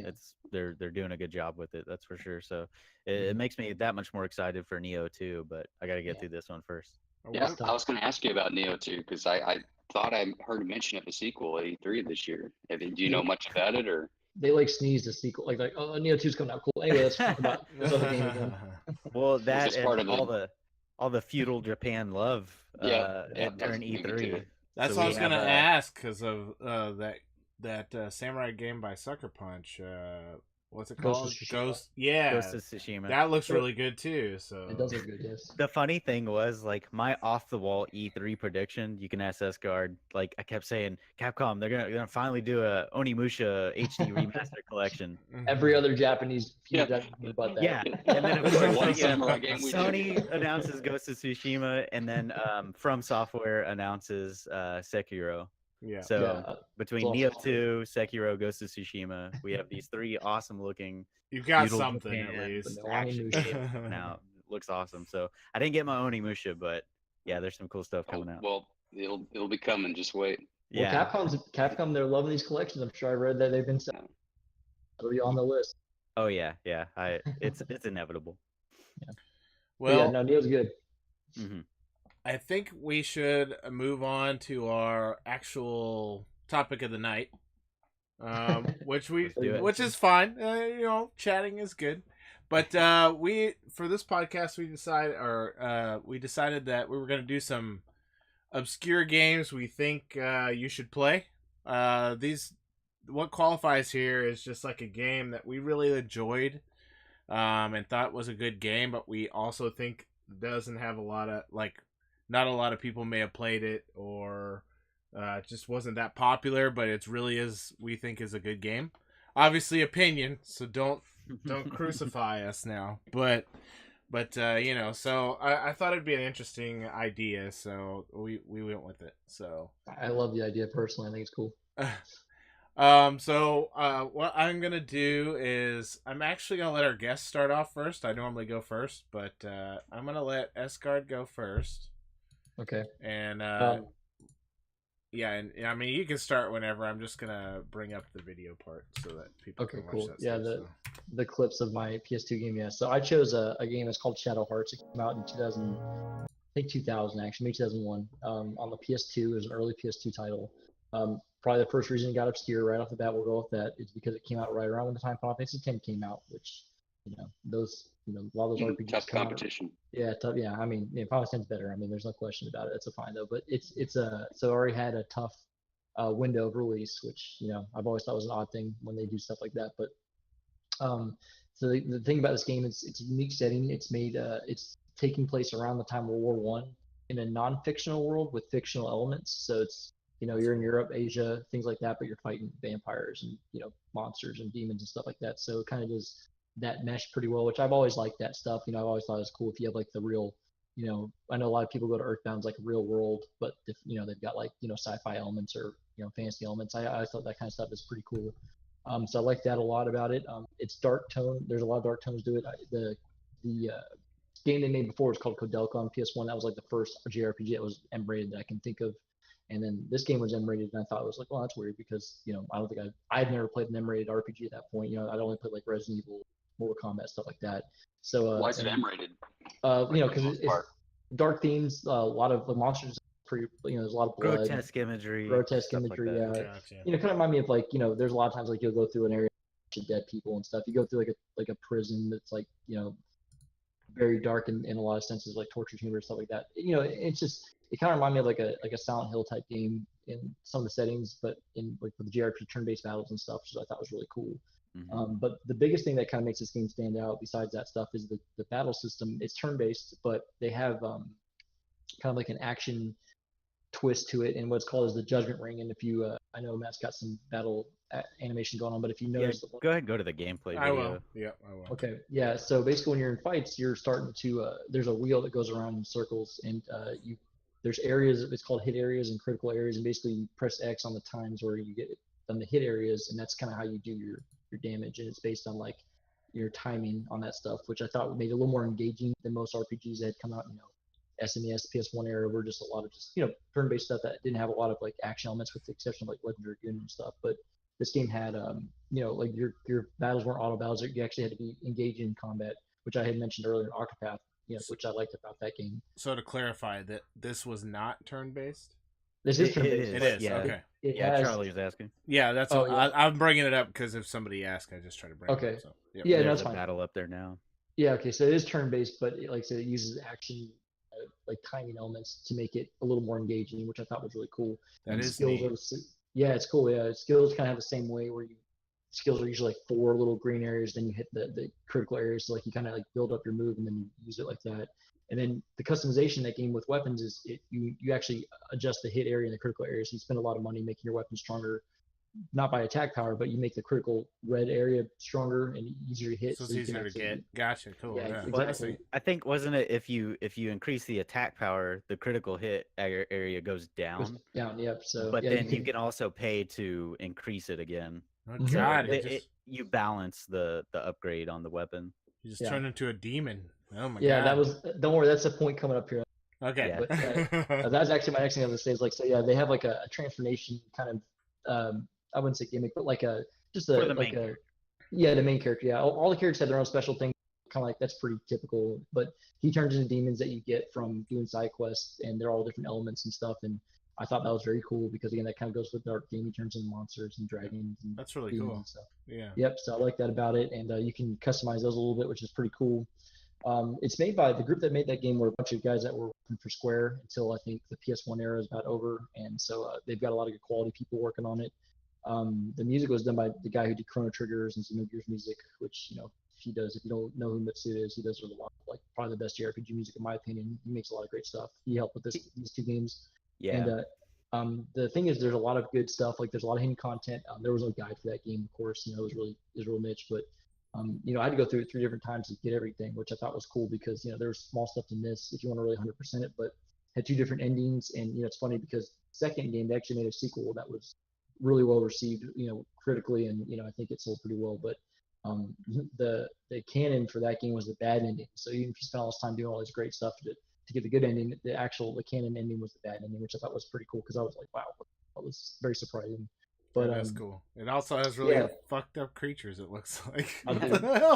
B: they're doing a good job with it. That's for sure. So it makes me that much more excited for Neo 2, but I got to get through this one first.
C: Yeah, I was going to ask you about Neo 2 because I thought I heard mention of a sequel at E3 this year. Do you know much about it or?
D: They like sneezed a sequel, like oh Neo 2's coming out, cool. Anyway, let's talk about this other game again.
B: Well, that and
C: part of
B: all the feudal Japan love during E3.
A: That's
B: So
A: what I
B: we
A: was gonna
B: have,
A: ask because of that samurai game by Sucker Punch. What's it called?
D: Tsushima.
A: Ghost. Yeah,
B: Ghost of Tsushima.
A: that looks really good too. So
D: It does look good, yes.
B: The funny thing was, like, my off the wall E3 prediction. You can ask Esgard. Like, I kept saying, Capcom, they're gonna finally do a Onimusha HD remaster collection.
D: Every other Japanese feud about that.
B: Yeah, and then of course
C: One samurai game we
B: Sony announces Ghost of Tsushima, and then From Software announces Sekiro.
A: yeah.
B: So between
D: Well,
B: Neo 2, Sekiro, Ghost of Tsushima, we have these three awesome looking
A: You've got
B: feudal
A: something
B: Japan
A: at least.
B: action games coming out. Looks awesome. So I didn't get my Onimusha, but yeah, there's some cool stuff coming out.
C: Well, it'll be coming. Just wait.
D: Well,
B: Yeah.
D: Capcom, they're loving these collections. I'm sure I read that they've been selling. It'll be on the list.
B: Oh yeah. It's inevitable.
A: Well,
D: yeah, no, Neo's good.
B: Hmm.
A: I think we should move on to our actual topic of the night, which is fine. Chatting is good, but for this podcast we decided that we were going to do some obscure games we think you should play. What qualifies here is just like a game that we really enjoyed and thought was a good game, but we also think doesn't have a lot of not a lot of people may have played it, or it just wasn't that popular, but it really is, we think, is a good game. Obviously opinion, so don't crucify us now. But so I thought it'd be an interesting idea, so we went with it. So
D: I love the idea personally. I think it's cool.
A: What I'm gonna do is I'm actually gonna let our guests start off first. I normally go first, but I'm gonna let Esgard go first.
D: Okay.
A: And and I mean you can start whenever. I'm just gonna bring up the video part so that people can watch that.
D: Yeah,
A: stuff,
D: the clips of my PS2 game. Yeah. So I chose a game that's called Shadow Hearts. It came out in 2000. I think 2000 actually, maybe 2001. On the PS2, it was an early PS2 title. Probably the first reason it got obscure right off the bat, we'll go with that, is because it came out right around when the time Final Fantasy X came out, which a lot of those RPGs
C: Tough competition.
D: Yeah, tough. Yeah, I mean, Final Fantasy's better. I mean, there's no question about it. It's a fine though, but so it already had a tough window of release, which I've always thought was an odd thing when they do stuff like that. But so the thing about this game is it's a unique setting. It's made it's taking place around the time of World War I. in a non-fictional world with fictional elements. So it's, you're in Europe, Asia, things like that, but you're fighting vampires and, monsters and demons and stuff like that. So it kind of does that mesh pretty well, which I've always liked that stuff. I've always thought it was cool if you have like the real, I know a lot of people go to Earthbound as like a real world, but if, they've got like, sci-fi elements or, fantasy elements. I thought that kind of stuff is pretty cool. So I like that a lot about it. It's dark tone. There's a lot of dark tones to it. The game they made before was called Codelco on PS1. That was like the first JRPG that was M-rated that I can think of. And then this game was M-rated, and I thought it was like, well, that's weird because I don't think I'd never played an M-rated RPG at that point. I'd only played like Resident Evil, Mortal Kombat, stuff like that. So
C: why is it M-rated?
D: Because it's dark themes, a lot of the monsters. Pretty, there's a lot of blood,
B: grotesque imagery,
D: yeah.
A: Gotcha.
D: Kind of remind me of like, there's a lot of times like you'll go through an area of dead people and stuff. You go through like a prison that's like, very dark in a lot of senses, like torture chamber, stuff like that. It's just, it kind of reminds me of like a Silent Hill type game in some of the settings, but in like with the JRPG turn-based battles and stuff, which I thought was really cool.
B: Mm-hmm.
D: But the biggest thing that kind of makes this game stand out besides that stuff is the battle system. It's turn-based, but they have kind of like an action twist to it, and what's called is the Judgment Ring. And if you, I know Matt's got some battle animation going on, but if you notice,
B: go ahead and go to the gameplay video.
A: I will. Yeah, I will.
D: Okay, yeah. So basically, when you're in fights, you're starting to. There's a wheel that goes around in circles, and there's areas. It's called hit areas and critical areas, and basically you press X on the times where you get on the hit areas, and that's kind of how you do your damage, and it's based on like your timing on that stuff, which I thought made it a little more engaging than most RPGs that had come out. SNES, PS1 era were just a lot of turn-based stuff that didn't have a lot of like action elements, with the exception of like Legend of Dragoon and stuff. But this game had, like your battles weren't auto battles; you actually had to be engaged in combat, which I had mentioned earlier in Octopath, which I liked about that game.
A: So to clarify, that this was not turn-based.
D: This is turn-based.
A: It is.
B: Yeah.
A: Okay.
B: Charlie was asking.
A: Yeah, that's.
D: Oh, yeah.
A: I'm bringing it up because if somebody asks, I just try to bring.
D: Okay.
A: It up, so, yep.
D: Yeah, no,
B: There's
D: that's
B: a
D: fine.
B: battle up there now.
D: Yeah, okay, so it is turn-based, but like I said, it uses action, like timing elements to make it a little more engaging, which I thought was really cool.
A: That
D: and
A: is
D: skills
A: neat.
D: yeah, it's cool. Yeah, skills kind of have the same way where skills are usually like 4 little green areas, then you hit the critical areas. So like you kind of like build up your move and then you use it like that. And then the customization in that game with weapons is you actually adjust the hit area and the critical area. So you spend a lot of money making your weapon stronger, not by attack power, but you make the critical red area stronger and easier to hit.
A: So it's easier to get. Gotcha. Cool. Yeah.
D: Exactly.
B: I think, wasn't it, if you increase the attack power, the critical hit area goes down.
D: Yep. So
B: but then you can also pay to increase it again.
A: Oh, God,
B: you balance the upgrade on the weapon.
A: You just turn into a demon. Oh my God.
D: Yeah, that was. Don't worry, that's a point coming up here.
A: Okay.
B: Yeah.
D: But that's actually my next thing I was gonna say is like, so yeah, they have like a transformation kind of, I wouldn't say gimmick, but like the main character. Yeah, all the characters have their own special thing. Kind of like that's pretty typical. But he turns into demons that you get from doing side quests, and they're all different elements and stuff. And I thought that was very cool because again, that kind of goes with dark game. He turns into monsters and dragons. And
A: that's really cool.
D: And stuff.
A: Yeah.
D: Yep. So I like that about it, and you can customize those a little bit, which is pretty cool. It's made by the group that made that game were a bunch of guys that were working for Square until I think the PS1 era is about over, and so they've got a lot of good quality people working on it. The music was done by the guy who did Chrono Triggers and Xenogears music, which he does. If you don't know who Mitsuda is, he does a lot, like probably the best JRPG music in my opinion. He makes a lot of great stuff. He helped with these 2 games.
B: Yeah.
D: And the thing is, there's a lot of good stuff. Like there's a lot of hidden content. There was no guide for that game, of course. It was real niche, but I had to go through it 3 different times to get everything, which I thought was cool because there was small stuff to miss if you want to really 100% it, but had 2 different endings. And it's funny because second game they actually made a sequel that was really well received, critically, and I think it sold pretty well. But the canon for that game was the bad ending. So even if you spent all this time doing all this great stuff to get the good ending, the canon ending was the bad ending, which I thought was pretty cool because I was like, wow, that was very surprising. But
A: that's cool. It also has really fucked up creatures. It looks like.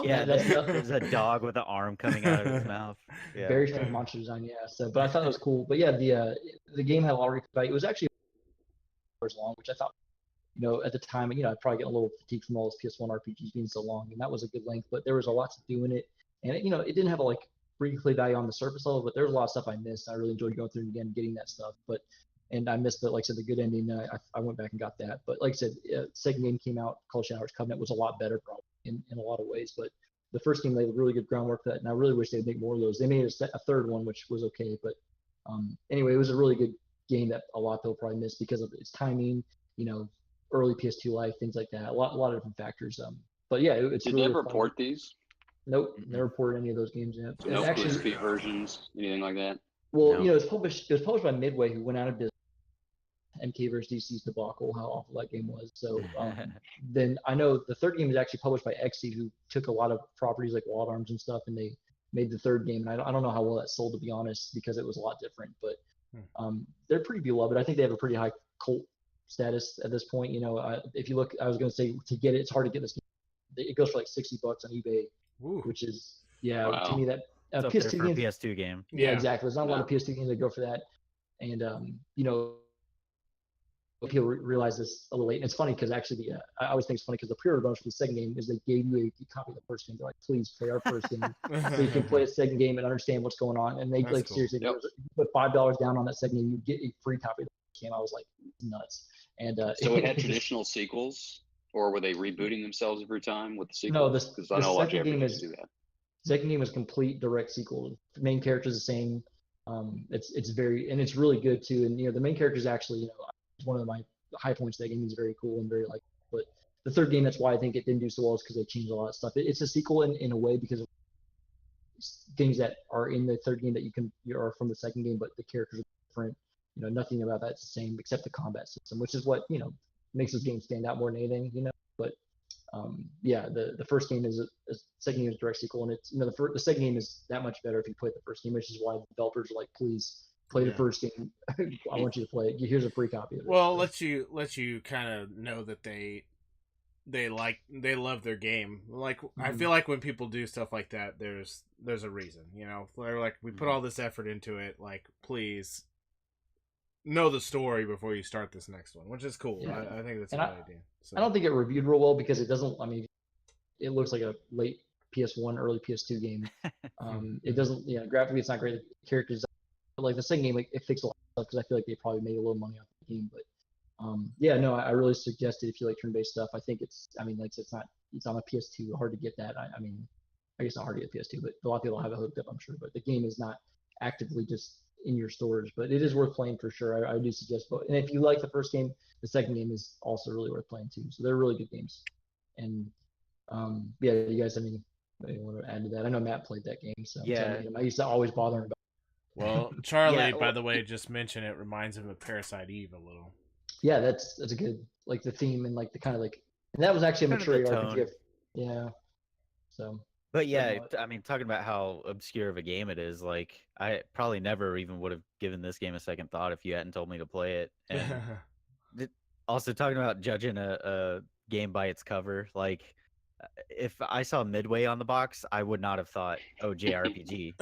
B: Yeah, there's a dog with an arm coming out of his mouth. Yeah.
D: Very strange monster design. Yeah. So, but I thought it was cool. But yeah, the game had a lot of value. It was actually hours long, which I thought, at the time, I'd probably get a little fatigued from all those PS1 RPGs being so long, and that was a good length. But there was a lot to do in it, and it didn't have a replay value on the surface level, but there was a lot of stuff I missed. I really enjoyed going through it again, getting that stuff. And I missed like I said, the good ending. I went back and got that. But like I said, second game came out, Call of Shadow's Covenant was a lot better probably in a lot of ways. But the first game laid really good groundwork for that, and I really wish they'd make more of those. They made a third one, which was okay, but Anyway, it was a really good game that a lot of people probably missed because of its timing, early PS2 life, things like that. A lot of different factors. But yeah, it's
C: Did
D: really
C: they ever
D: fun.
C: port these?
D: Nope, never ported any of those games yet.
C: No
D: And actually,
C: PSP versions, anything like that?
D: well,
B: No.
D: it was published by Midway, who went out of business. MK vs. DC's debacle, how awful that game was. So then I know the third game is actually published by Xseed, who took a lot of properties like Wild Arms and stuff, and they made the third game. And I don't know how well that sold, to be honest, because it was a lot different. But they're pretty beloved. I think they have a pretty high cult status at this point. If you look, I was going to say to get it, it's hard to get this game. It goes for like $60 on eBay, which is
C: Wow.
D: to me that
B: It's up there for a PS2 game.
D: Yeah, exactly. There's not a lot of PS2 games that go for that, and people realize this a little late. And it's funny because actually, I always think it's funny because the pre-order bonus for the second game is they gave you a copy of the first game. They're like, please play our first game so you can play a second game and understand what's going on. And they
A: That's cool.
D: seriously, you put $5 down on that second game, you get a free copy of the game. I was like, nuts. And
C: So it had traditional sequels, or were they rebooting themselves every time with the sequels?
D: No,
C: because I know a lot of
D: second game
C: JRPGs do that.
D: second game is complete direct sequel. The main character is the same. It's very, and it's really good too. And the main character is actually one of my high points of that game. He's very cool and very but the third game, that's why I think it didn't do so well, is because they changed a lot of stuff. It's a sequel in a way because of things that are in the third game that you are from the second game, but the characters are different. Nothing about that's the same except the combat system, which is what makes this game stand out more than anything. But yeah, the first game is second game is direct sequel, and it's the second game is that much better if you play the first game, which is why the developers are like, please play the first game. I want you to play it. Here's a free copy of it.
A: Well, let you kind of know that they love their game. Like I feel like when people do stuff like that, there's a reason. They're like, we put all this effort into it. Like, please know the story before you start this next one, which is cool.
D: Yeah.
A: I think that's a good idea. So.
D: I don't think it reviewed real well because it doesn't. I mean, it looks like a late PS1, early PS2 game. It doesn't. Graphically, it's not great. The characters. But like the second game, it fixed a lot of stuff because I feel like they probably made a little money off the game. But I really suggest it if you like turn-based stuff. I think it's on a PS2, hard to get that. I guess not hard to get PS2, but a lot of people have it hooked up, I'm sure. But the game is not actively just in your stores, but it is worth playing for sure. I do suggest both. And if you like the first game, the second game is also really worth playing too. So they're really good games. And you guys have anything you want to add to that? I know Matt played that game, so
B: yeah.
D: I used to always bother him about.
A: Well, Charlie, by the way, just mentioned it reminds him of Parasite Eve a little.
D: Yeah, that's a good the theme and the kind of and that was actually a mature RPG. Yeah. So.
B: But yeah, I mean, talking about how obscure of a game it is, I probably never even would have given this game a second thought if you hadn't told me to play it. And also talking about judging a game by its cover, if I saw Midway on the box, I would not have thought, oh, JRPG.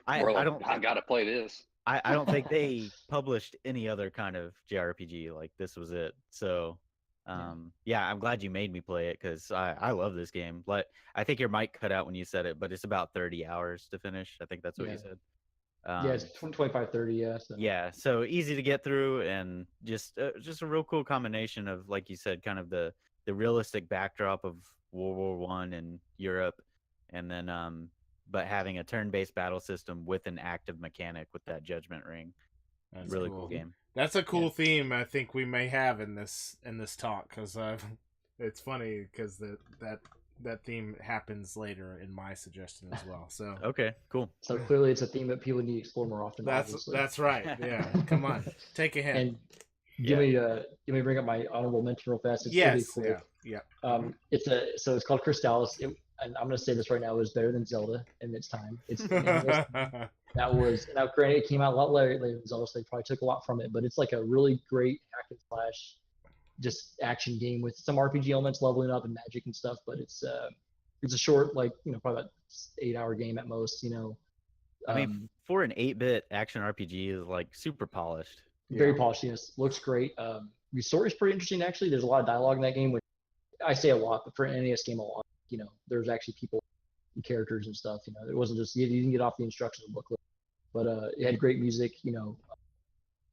C: I gotta play this.
B: I don't think they published any other kind of JRPG. This was it. So, yeah, I'm glad you made me play it because I love this game. I think your mic cut out when you said it, but it's about 30 hours to finish. I think that's what you said.
D: It's 25, 30, yeah. So.
B: Yeah, so easy to get through and just a real cool combination of, like you said, kind of the realistic backdrop of World War I in Europe, and then but having a turn-based battle system with an active mechanic with that judgment ring. That's really cool game.
A: That's a cool theme I think we may have in this talk, because it's funny because that theme happens later in my suggestion as well. So
B: okay, cool.
D: So clearly it's a theme that people need to explore more often.
A: That's right. Yeah, come on, take a hint.
D: And give me bring up my honorable mention real fast. It's really cool.
A: Yeah.
D: It's called Crystalis. And I'm gonna say this right now, it was better than Zelda in its time. Now granted it came out a lot later than Zelda, so they probably took a lot from it, but it's a really great hack and slash just action game with some RPG elements, leveling up and magic and stuff, but it's a short, probably about 8-hour game at most,
B: I mean, for an 8-bit action RPG is super polished.
D: Very polished, yes. Looks great. The story's pretty interesting actually. There's a lot of dialogue in that game, which I say a lot, but for an NES game a lot. There's actually people and characters and stuff. It wasn't just you didn't get off the instructions booklet, but it had great music.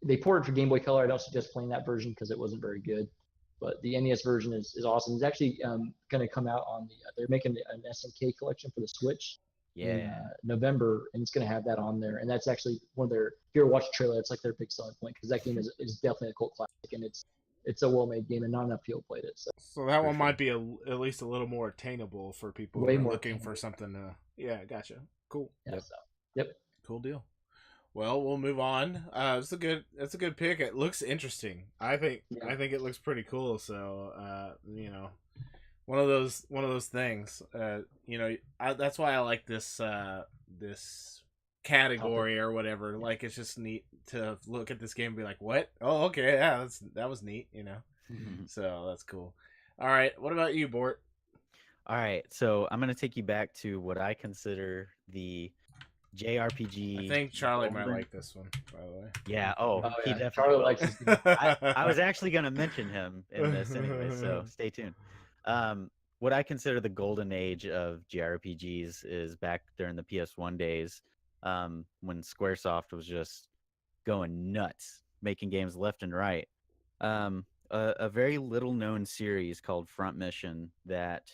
D: They ported for Game Boy Color. I don't suggest playing that version because it wasn't very good, but the NES version is awesome. It's actually going to come out on they're making an SNK collection for the Switch, in
B: Yeah.
D: November, and it's going to have that on there. And that's actually one of their. If you ever watch the trailer, it's like their big selling point because that game is definitely a cult classic, and it's a well-made game, and not enough people played it. So
A: So that
B: For
A: one
B: sure.
A: might be at least a little more attainable for people
D: Way
A: who are
D: more
A: looking for
D: attainable.
A: something to. Yeah, gotcha. Cool.
D: yeah,
B: Yep.
D: so yep.
A: Cool deal. Well, we'll move on. It's a good pick. It looks interesting. I think
D: Yeah.
A: it looks pretty cool. So one of those things. That's why I like this category or whatever. Like, it's just neat to look at this game and be like, what? Oh, okay, yeah, that was neat. So that's cool. All right, what about you, Bort?
B: All right, so I'm gonna take you back to what I consider the JRPG.
A: I think Charlie might
B: golden-
A: like this one, by the way.
B: Yeah.
D: Oh,
B: He
D: yeah.
B: definitely
D: Charlie
B: will.
D: likes this game.
B: I was actually gonna mention him in this anyway, so stay tuned. What I consider the golden age of JRPGs is back during the PS1 days, when SquareSoft was just going nuts, making games left and right. A very little known series called Front Mission that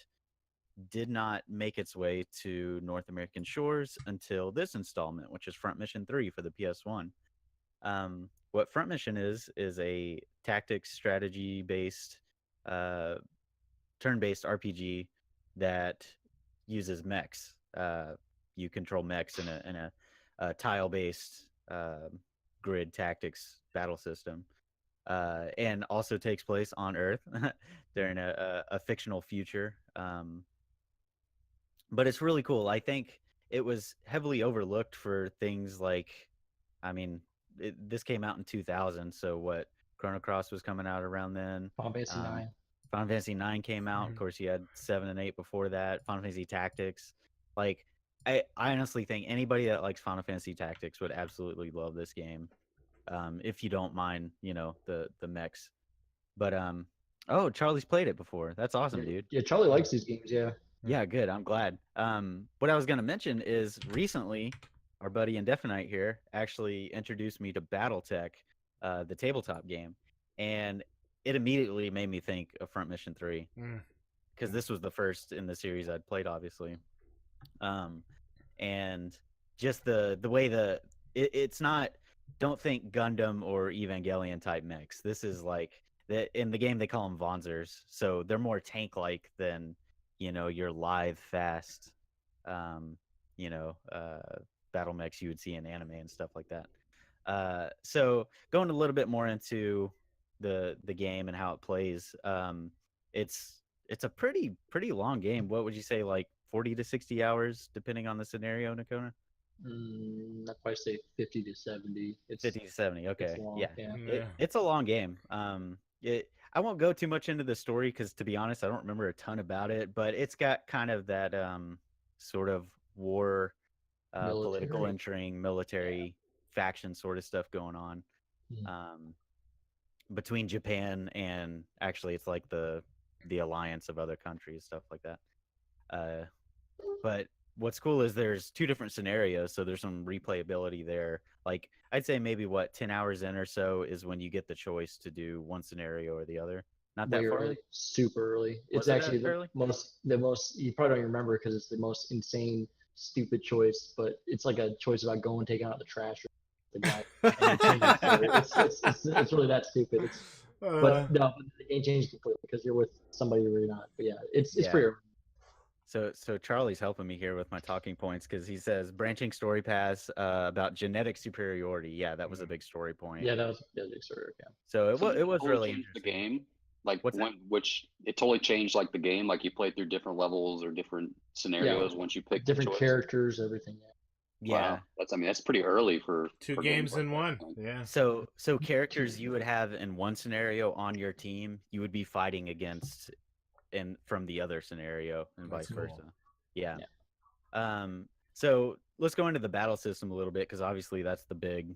B: did not make its way to North American shores until this installment, which is Front Mission 3 for the PS1. What Front Mission is a tactics strategy based, turn-based RPG that uses mechs. You control mechs in a tile-based grid tactics battle system, and also takes place on Earth during a fictional future. But it's really cool. I think it was heavily overlooked for things like, I mean, this came out in 2000, so what? Chrono Cross was coming out around then.
D: Final Fantasy 9.
B: Final Fantasy 9 came out. Of course, you had 7 and 8 before that. Final Fantasy Tactics. Like, I honestly think anybody that likes Final Fantasy Tactics would absolutely love this game. If you don't mind, the mechs. But oh, Charlie's played it before. That's awesome, dude.
D: Yeah, Charlie likes these games. Yeah.
B: Yeah, good. I'm glad. What I was gonna mention is recently, our buddy Indefinite here actually introduced me to BattleTech, the tabletop game, and it immediately made me think of Front Mission 3 because this was the first in the series I'd played, obviously. And just the way it's not. Don't think Gundam or Evangelion type mechs. This is like in the game they call them Vonzers, so they're more tank-like than your live fast, battle mechs you would see in anime and stuff like that. So going a little bit more into the game and how it plays, it's a pretty long game. What would you say, like 40 to 60 hours, depending on the scenario, Nakona?
D: I'd probably say 50 to 70. It's
B: 50 to 70. Okay,
D: it's long,
B: yeah.
D: yeah.
B: It's a long game. I won't go too much into the story because, to be honest, I don't remember a ton about it. But it's got kind of that sort of war, political
D: Military.
B: intrigue, military faction sort of stuff going on between Japan and actually it's like the alliance of other countries, stuff like that. But what's cool is there's 2 different scenarios, so there's some replayability there. Like, I'd say maybe 10 hours in or so is when you get the choice to do one scenario or the other. Not that
D: Way
B: far.
D: early, super early.
B: Was
D: It's
B: it
D: actually
B: that
D: the
B: early?
D: most. You probably don't remember because it's the most insane, stupid choice. But it's like a choice about going taking out the trash. Or the guy. And it changes the story. It's really that stupid. But no, the game changes completely because you're with somebody you're not. But yeah, it's pretty early.
B: So Charlie's helping me here with my talking points because he says branching story paths about genetic superiority. Yeah, that was a big story point.
D: Yeah, that was a big story. Yeah.
B: So it was
C: totally
B: really
C: changed the
B: interesting.
C: game. Like
B: What's that?
C: which it totally changed like the game. Like you played through different levels or different scenarios once you picked
D: Different
C: the choice.
D: characters, everything.
B: Yeah.
C: Wow. That's pretty early for
A: 2
C: for
A: games
C: like
A: in
C: that,
A: one.
C: I think.
A: Yeah.
B: So characters you would have in one scenario on your team, you would be fighting against from the other scenario and
A: That's
B: vice
A: cool.
B: versa. Yeah. So let's go into the battle system a little bit because obviously that's the big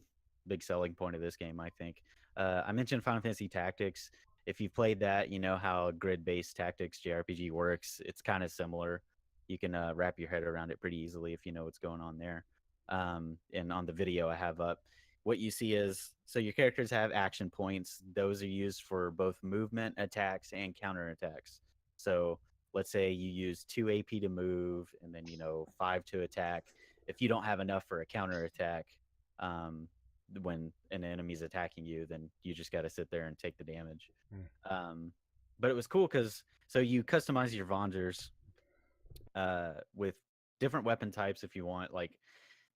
B: selling point of this game, I think. I mentioned Final Fantasy Tactics. If you've played that, you know how grid-based tactics JRPG works. It's kind of similar. You can wrap your head around it pretty easily if you know what's going on there. And on the video I have up, what you see is, so your characters have action points. Those are used for both movement attacks and counter attacks. So let's say you use 2 AP to move and then 5 to attack. If you don't have enough for a counter attack, when an enemy's attacking you, then you just got to sit there and take the damage. But it was cool because so you customize your Vonsers with different weapon types if you want. Like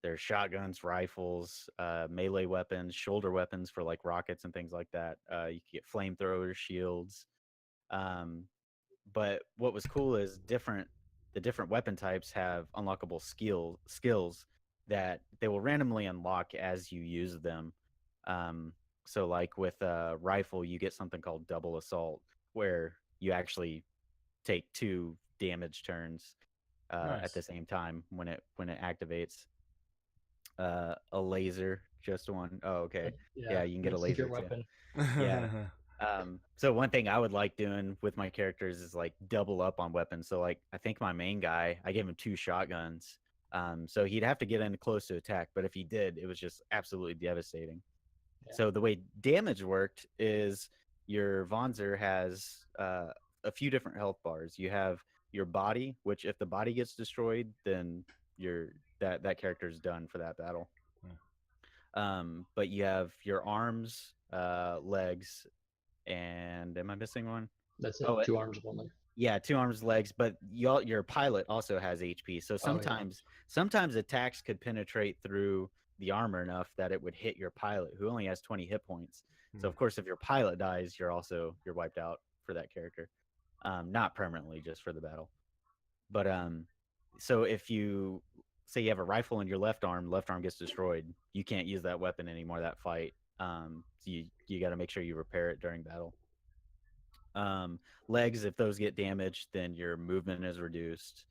B: there's shotguns, rifles, melee weapons, shoulder weapons for like rockets and things like that. You can get flamethrowers, shields. But what was cool is the different weapon types have unlockable skills that they will randomly unlock as you use them. So like with a rifle, you get something called double assault, where you actually take 2 damage turns at the same time when it activates. A laser, just one. Oh, okay. Yeah, you can get a laser too.
D: Weapon.
B: Yeah. So one thing I would like doing with my characters is like double up on weapons. So like I think my main guy, I gave him 2 shotguns. So he'd have to get in close to attack, but if he did, it was just absolutely devastating. Yeah. So the way damage worked is your Vonzer has a few different health bars. You have your body, which if the body gets destroyed, then that character is done for that battle. But you have your arms, legs, and am I missing one?
D: That's it. 2 arms, 1 leg.
B: Yeah, 2 arms, legs, but your pilot also has HP. So sometimes attacks could penetrate through the armor enough that it would hit your pilot, who only has 20 hit points. So of course, if your pilot dies, you're wiped out for that character. Not permanently, just for the battle. But so if you say you have a rifle in your left arm gets destroyed, you can't use that weapon anymore that fight. So you got to make sure you repair it during battle. Legs, if those get damaged, then your movement is reduced.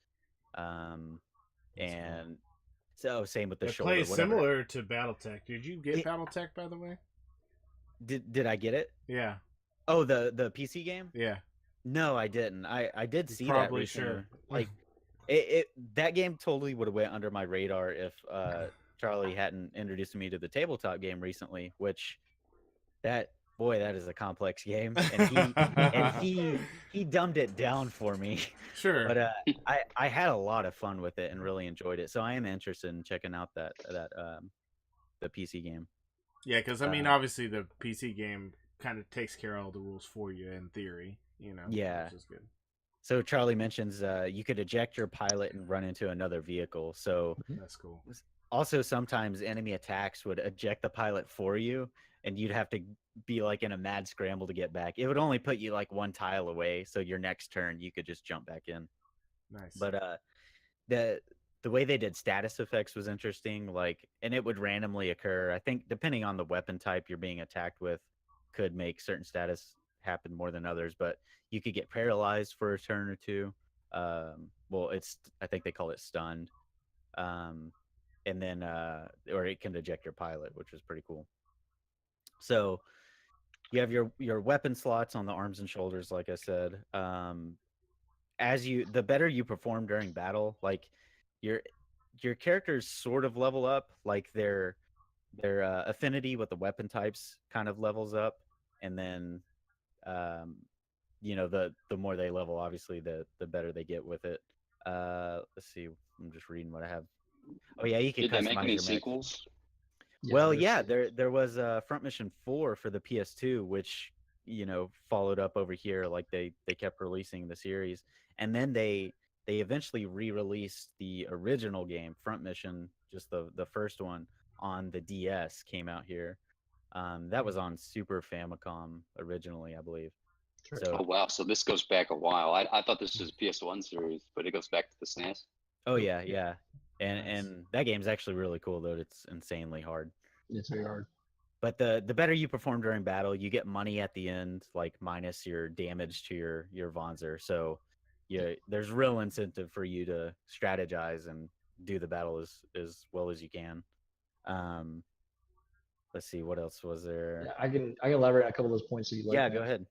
B: And so same with the shoulder.
A: It plays similar to BattleTech. Did you get BattleTech, by the way?
B: Did I get it?
A: Yeah.
B: Oh, the PC game?
A: Yeah.
B: No, I didn't. I did see
A: Probably
B: that recently.
A: sure.
B: Like that game totally would have went under my radar if Charlie hadn't introduced me to the tabletop game recently, which that is a complex game, and he dumbed it down for me.
A: Sure.
B: But I had a lot of fun with it and really enjoyed it. So I am interested in checking out that the PC game.
A: Yeah, because I mean, obviously the PC game kind of takes care of all the rules for you in theory,
B: Yeah.
A: Which is good.
B: So Charlie mentions you could eject your pilot and run into another vehicle. So
A: that's cool.
B: Also, sometimes enemy attacks would eject the pilot for you, and you'd have to be like in a mad scramble to get back. It would only put you like 1 tile away, so your next turn you could just jump back in.
A: Nice.
B: But the way they did status effects was interesting. Like, and it would randomly occur. I think depending on the weapon type you're being attacked with, could make certain status happen more than others. But you could get paralyzed for a turn or 2. Well, I think they call it stunned. And then or it can eject your pilot, which was pretty cool. So you have your weapon slots on the arms and shoulders, like I said. The better you perform during battle, like your characters sort of level up, like their affinity with the weapon types kind of levels up, and then the more they level, obviously the better they get with it. Let's see, I'm just reading what I have. Oh yeah, you can customize
C: Did they make any
B: your
C: sequels?
B: Well, yeah, there was Front Mission 4 for the PS2, which followed up over here. Like they kept releasing the series, and then they eventually re-released the original game, Front Mission, just the first one on the DS, came out here. That was on Super Famicom originally, I believe.
C: So, oh wow, so this goes back a while. I thought this was a PS1 series, but it goes back to the SNES.
B: Oh yeah. And that game's actually really cool, though. It's insanely hard.
D: It's very hard.
B: But the better you perform during battle, you get money at the end, like minus your damage to your Vonzer. So there's real incentive for you to strategize and do the battle as well as you can. Let's see, what else was there?
D: Yeah, I can elaborate on a couple of those points.
B: Yeah, go ahead.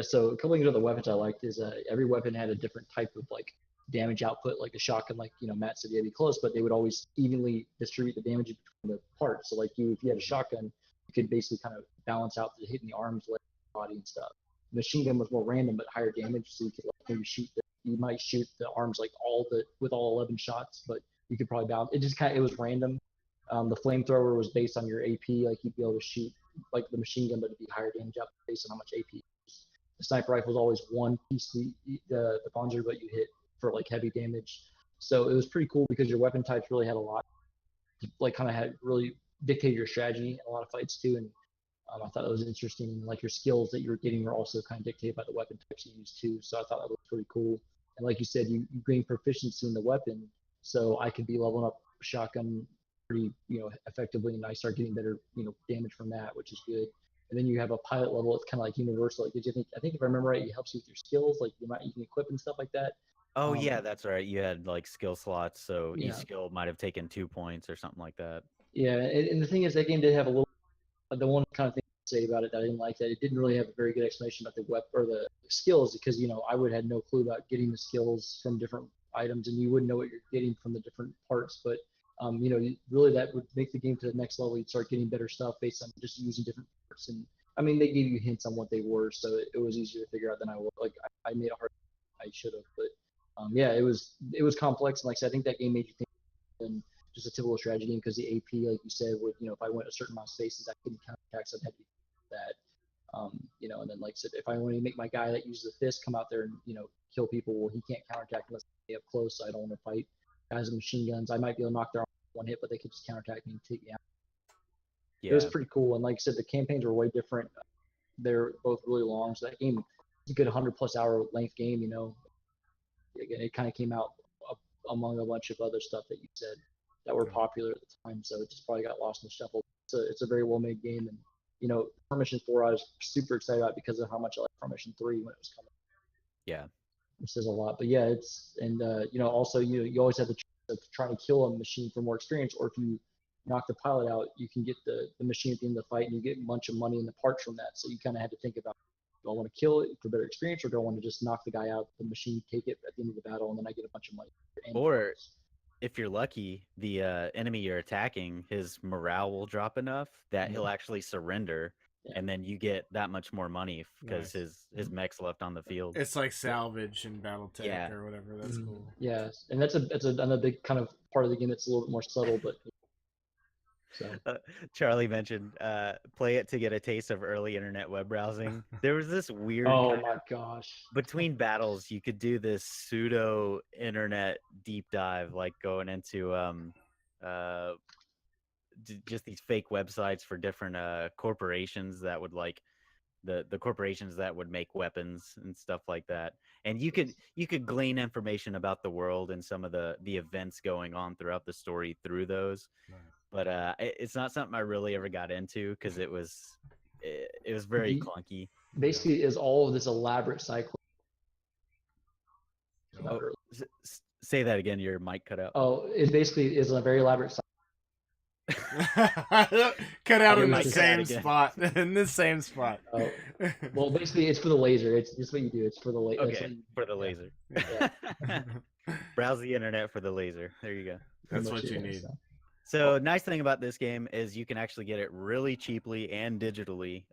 D: So a couple of the weapons I liked is every weapon had a different type of like damage output. Like the shotgun, like Matt said, you had to be close, but they would always evenly distribute the damage between the parts. So like if you had a shotgun, you could basically kind of balance out the hitting the arms, leg, body, and stuff. The machine gun was more random but higher damage, so you could like maybe shoot the you might shoot the arms like with all 11 shots, but you could probably balance. It was random. The flamethrower was based on your AP, like you'd be able to shoot like the machine gun, but it'd be higher damage out based on how much AP. The sniper rifle was always one piece the Panzer, but you hit for like heavy damage. So it was pretty cool because your weapon types really had a lot, like kind of had really dictated your strategy in a lot of fights too. And I thought that was interesting. And like your skills that you were getting were also kind of dictated by the weapon types you used too. So I thought that was pretty cool. And like you said, you gain proficiency in the weapon. So I could be leveling up shotgun pretty, effectively, and I start getting better, damage from that, which is good. And then you have a pilot level. It's kind of like universal. Like, I think if I remember right, it helps you with your skills, like the amount you can equip and stuff like that.
B: Oh yeah, that's right. You had like skill slots, so
D: Yeah.
B: each skill might have taken 2 points or something like that.
D: Yeah, and the thing is, that game did have a little. The one kind of thing to say about it that I didn't like, that it didn't really have a very good explanation about the weapon or the skills, because I would have had no clue about getting the skills from different items, and you wouldn't know what you're getting from the different parts. But really that would make the game to the next level. You'd start getting better stuff based on just using different parts. And I mean, they gave you hints on what they were, so it was easier to figure out than I would. Like I made it hard. I should have, but yeah, it was complex. And like I said, I think that game made you think than just a typical strategy game, because the AP, like you said, would if I went a certain amount of spaces, I couldn't counterattack, so I'd have to do that. And then like I said, if I want to make my guy that uses the fist come out there and kill people, well, he can't counterattack unless they up close. So I don't want to fight guys with machine guns. I might be able to knock their arm one hit, but they could just counterattack me and take me out.
B: Yeah.
D: It was pretty cool, and like I said, the campaigns were way different. They're both really long, so that game is a good 100+ hour length game. Again, it kind of came out among a bunch of other stuff that you said that were popular at the time, so it just probably got lost in the shuffle. It's a very well made game, and Mission 4 I was super excited about because of how much I liked Mission 3 when it was coming.
B: Yeah.
D: Which says a lot. But yeah, also you always have the choice of trying to kill a machine for more experience, or if you knock the pilot out, you can get the machine at the end of the fight, and you get a bunch of money in the parts from that. So you kind of had to think about, do I want to kill it for better experience, or do I want to just knock the guy out, the machine, take it at the end of the battle, and then I get a bunch of money?
B: Or if you're lucky, the enemy you're attacking, his morale will drop enough that he'll actually surrender, and then you get that much more money because his mech's left on the field.
A: It's like salvage and BattleTech or whatever. That's cool.
D: Yeah, and that's another big kind of part of the game that's a little bit more subtle, but. So.
B: Charlie mentioned play it to get a taste of early internet web browsing. There was this weird
D: my gosh,
B: between battles you could do this pseudo internet deep dive, like going into just these fake websites for different corporations that would like the corporations that would make weapons and stuff like that. And you could glean information about the world and some of the events going on throughout the story through those. Right. But it's not something I really ever got into because it was very clunky.
D: Basically, is all of this elaborate cycle.
B: Say that again. Your mic cut out.
D: Oh, it basically is a very elaborate cycle.
A: Cut out in the same spot. In the same spot.
D: Well, basically, it's for the laser. It's just what you do. It's for the laser.
B: Okay, for the laser. Yeah. Browse the internet for the laser. There you go.
A: That's what you need.
B: So nice thing about this game is you can actually get it really cheaply and digitally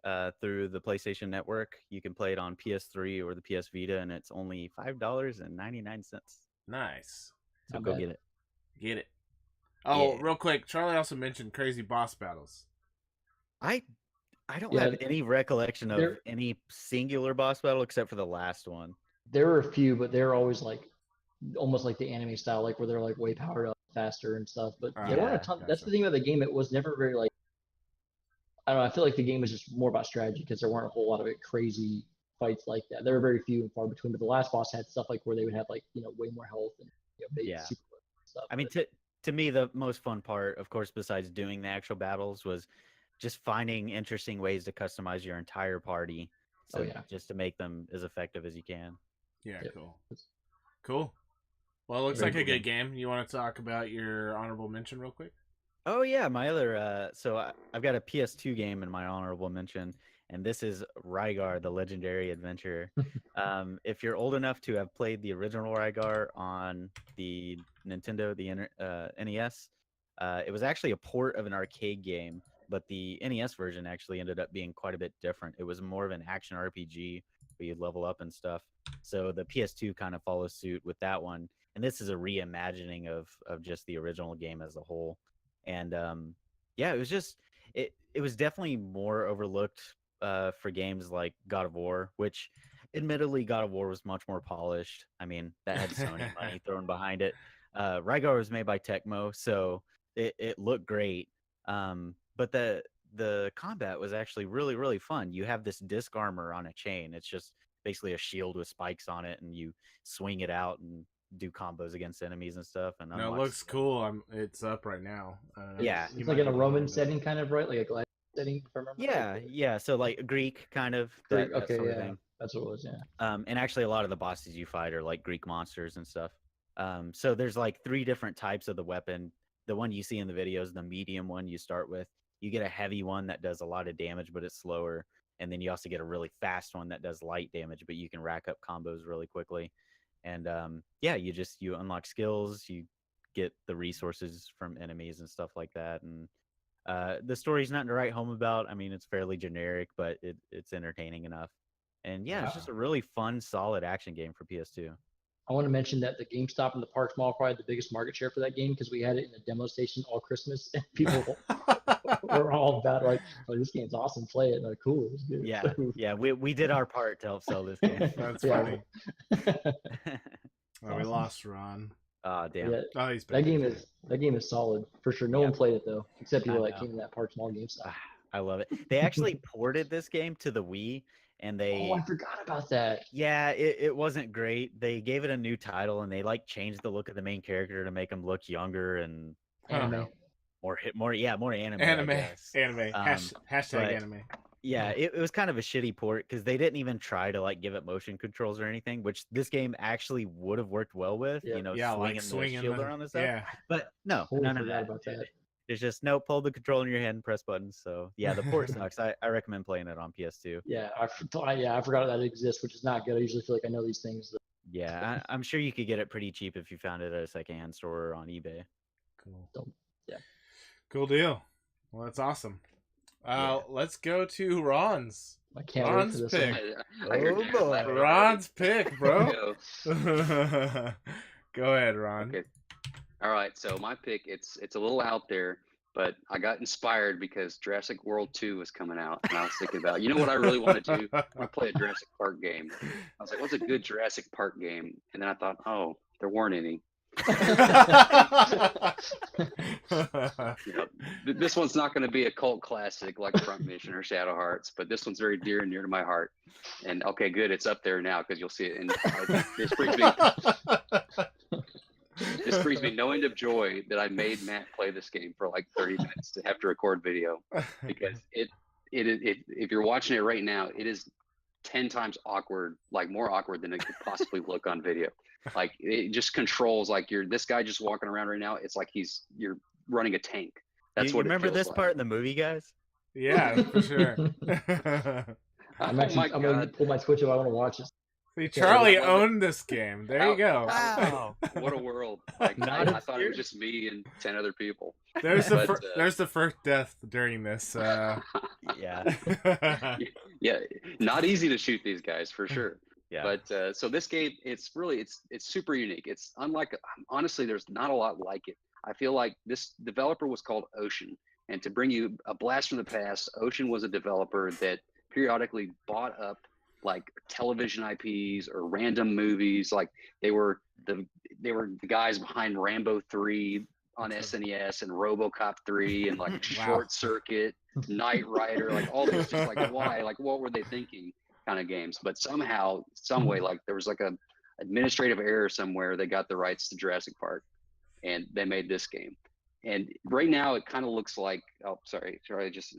B: through the PlayStation Network. You can play it on PS3 or the PS Vita, and it's only $5.99.
A: Nice.
B: So go get it.
A: Get it. Oh, real quick, Charlie also mentioned crazy boss battles.
B: I don't have any recollection of any singular boss battle except for the last one.
D: There were a few, but they're always like almost like the anime style, like where they're like way powered up faster and stuff. But there weren't a ton. That's the thing about the game. It was never very like, I don't know. I feel like the game was just more about strategy because there weren't a whole lot of crazy fights like that. There were very few and far between. But the last boss had stuff like where they would have like way more health and big super stuff.
B: I mean, to me, the most fun part, of course, besides doing the actual battles, was just finding interesting ways to customize your entire party. So just to make them as effective as you can.
A: Yeah, cool. Well, it looks like a good game. You want to talk about your honorable mention real quick?
B: Oh, yeah. My other so I've got a PS2 game in my honorable mention, and this is Rygar, the Legendary Adventure. If you're old enough to have played the original Rygar on the Nintendo, the NES, it was actually a port of an arcade game, but the NES version actually ended up being quite a bit different. It was more of an action RPG where you level up and stuff. So the PS2 kind of follows suit with that one, and this is a reimagining of just the original game as a whole. And yeah, it was definitely more overlooked for games like God of War, which admittedly God of War was much more polished. I mean, that had Sony money thrown behind it. Rygar was made by Tecmo, so it looked great. But the combat was actually really, really fun. You have this disc armor on a chain. It's just basically a shield with spikes on it, and you swing it out and do combos against enemies and stuff. And
A: No, it
B: unlock
A: looks
B: skills.
A: cool. It's up right now.
B: Yeah.
A: you
D: It's
A: might
D: like in a
A: be
D: Roman
A: able to-
D: setting, kind of, right? Like a gladiator setting, if I remember.
B: Yeah. So like Greek kind of
D: Greek,
B: that
D: okay,
B: sort of
D: yeah.
B: thing.
D: That's what it was, yeah.
B: And actually, a lot of the bosses you fight are like Greek monsters and stuff. So there's like 3 different types of the weapon. The one you see in the videos, the medium one you start with. You get a heavy one that does a lot of damage, but it's slower. And then you also get a really fast one that does light damage, but you can rack up combos really quickly. And yeah, you unlock skills, you get the resources from enemies and stuff like that. And the story's nothing to write home about. I mean, it's fairly generic, but it's entertaining enough. And yeah, it's just a really fun, solid action game for PS2.
D: I want to mention that the GameStop in the Parks Mall probably had the biggest market share for that game because we had it in a demo station all Christmas, and people were all about like, "Oh, this game's awesome, play it." And like, cool, it's good.
B: Yeah, we did our part to help sell this game.
A: That's
D: Yeah.
A: funny. Oh, we
D: Awesome.
A: lost Ron.
B: Ah, damn.
D: Yeah,
A: Oh, he's back.
D: that game is solid for sure. No
B: Yeah.
D: one played it though, except people
B: I
D: that
B: know.
D: came to that Parks Mall GameStop.
B: I love it. They actually ported this game to the Wii, and
D: Oh, I forgot about that.
B: yeah, it wasn't great. They gave it a new title, and they like changed the look of the main character to make him look younger and
D: Anime.
B: more anime. I
A: Anime.
B: guess.
A: Anime. Hashtag
B: but-
A: anime.
B: Yeah, it was kind of a shitty port because they didn't even try to like give it motion controls or anything, which this game actually would have worked well with.
D: Yeah.
B: You know,
A: Yeah,
B: swinging
A: like swinging
B: the shield
A: the-
B: around and stuff.
A: Yeah.
B: But no,
D: Totally
B: none of
D: forgot
B: that.
D: about that.
B: It's just no, hold the controller in your hand and press buttons. So yeah, the port sucks. I recommend playing it on PS2.
D: Yeah, I forgot that it exists, which is not good. I usually feel like I know these things.
B: Yeah, I'm sure you could get it pretty cheap if you found it at a secondhand store or on eBay.
A: Cool.
D: Yeah.
A: Cool deal. Well, that's awesome. Let's go to Ron's.
D: I can't
A: Ron's
D: wait for this
A: pick.
D: one.
C: I heard
B: Oh,
C: Jared
B: boy.
C: laughing already.
A: Ron's pick, bro.
C: Go.
A: Go ahead, Ron.
C: Okay. All right. So my pick, it's a little out there, but I got inspired because Jurassic World 2 was coming out, and I was thinking about, you know what I really want to do? I want to play a Jurassic Park game. I was like, what's a good Jurassic Park game? And then I thought, oh, there weren't any. You know, this one's not going to be a cult classic like Front Mission or Shadow Hearts, but this one's very dear and near to my heart. And okay, good, it's up there now because you'll see it. And this brings me no end of joy that I made Matt play this game for like 30 minutes to have to record video because it if you're watching it right now, it is 10 times awkward, like more awkward than it could possibly look on video. Like it just controls like this guy just walking around right now. It's like you're running a tank. That's
B: You
C: what
B: remember
C: it feels
B: this
C: like.
B: part in the movie, guys?
A: Yeah, for sure.
D: I'm
C: Oh my
D: I'm gonna
C: God.
D: pull my Switch if I want to watch it.
A: See, Charlie
C: I love it.
A: owned this game. There you go.
B: Wow.
C: What a world! Like,
B: Not
C: I thought it was just me and 10 other people.
A: There's the
C: But,
A: there's the first death during this.
B: Yeah.
C: Yeah, not easy to shoot these guys for sure.
B: Yeah.
C: But so this game, it's super unique. It's unlike, honestly, there's not a lot like it. I feel like this developer was called Ocean, and to bring you a blast from the past, Ocean was a developer that periodically bought up like television IPs or random movies. Like they were the guys behind Rambo 3 on SNES and RoboCop 3 and like
A: Wow.
C: Short Circuit, Knight Rider, like all these just like why, like what were they thinking kind of games. But somehow, some way, like there was like a administrative error somewhere. They got the rights to Jurassic Park and they made this game. And right now it kind of looks like, oh, sorry, just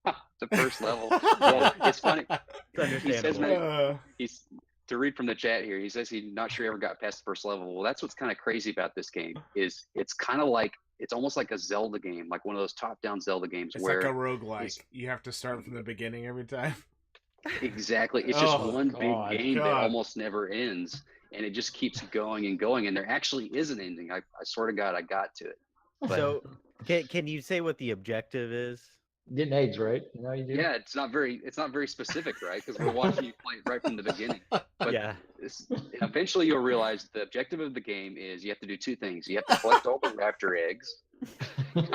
C: the first level. Well, it's funny.
B: It's
C: He says,
B: understandable.
C: he's to read from the chat here. He says he's not sure he ever got past the first level. Well, that's what's kind of crazy about this game is it's kind of like it's almost like a Zelda game, like one of those top-down Zelda games
A: It's
C: where
A: like a roguelike.
C: it's-
A: You have to start from the beginning every time.
C: exactly it's just
A: Oh,
C: one
A: God,
C: big game that
A: God.
C: almost never ends, and it just keeps going and going. And there actually is an ending. I swear to God, I got to it. But
B: So, can you say what the objective is?
D: Getting AIDS, right? You know you do.
C: Yeah, it's not very specific, right? Because we're watching you play it right from the beginning. But
B: Yeah.
C: eventually you'll realize the objective of the game is you have to do two things. You have to collect all the raptor eggs.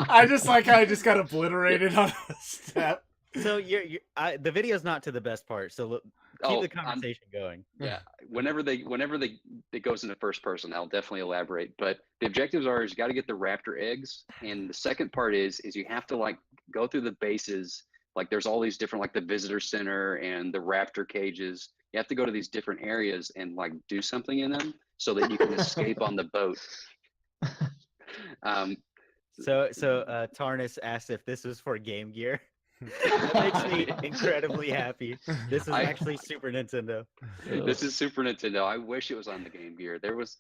A: I just like how I just got obliterated on a step.
B: So the video's not to the best part. So keep the conversation going.
C: Yeah, whenever it goes into first person, I'll definitely elaborate. But the objectives is you got to get the raptor eggs, and the second part is you have to like go through the bases. Like there's all these different, like the visitor center and the raptor cages. You have to go to these different areas and like do something in them so that you can escape on the boat.
B: So Tarnus asked if this was for Game Gear. That makes me incredibly happy. This is actually Super Nintendo.
C: This is Super Nintendo. I wish it was on the Game Gear. There was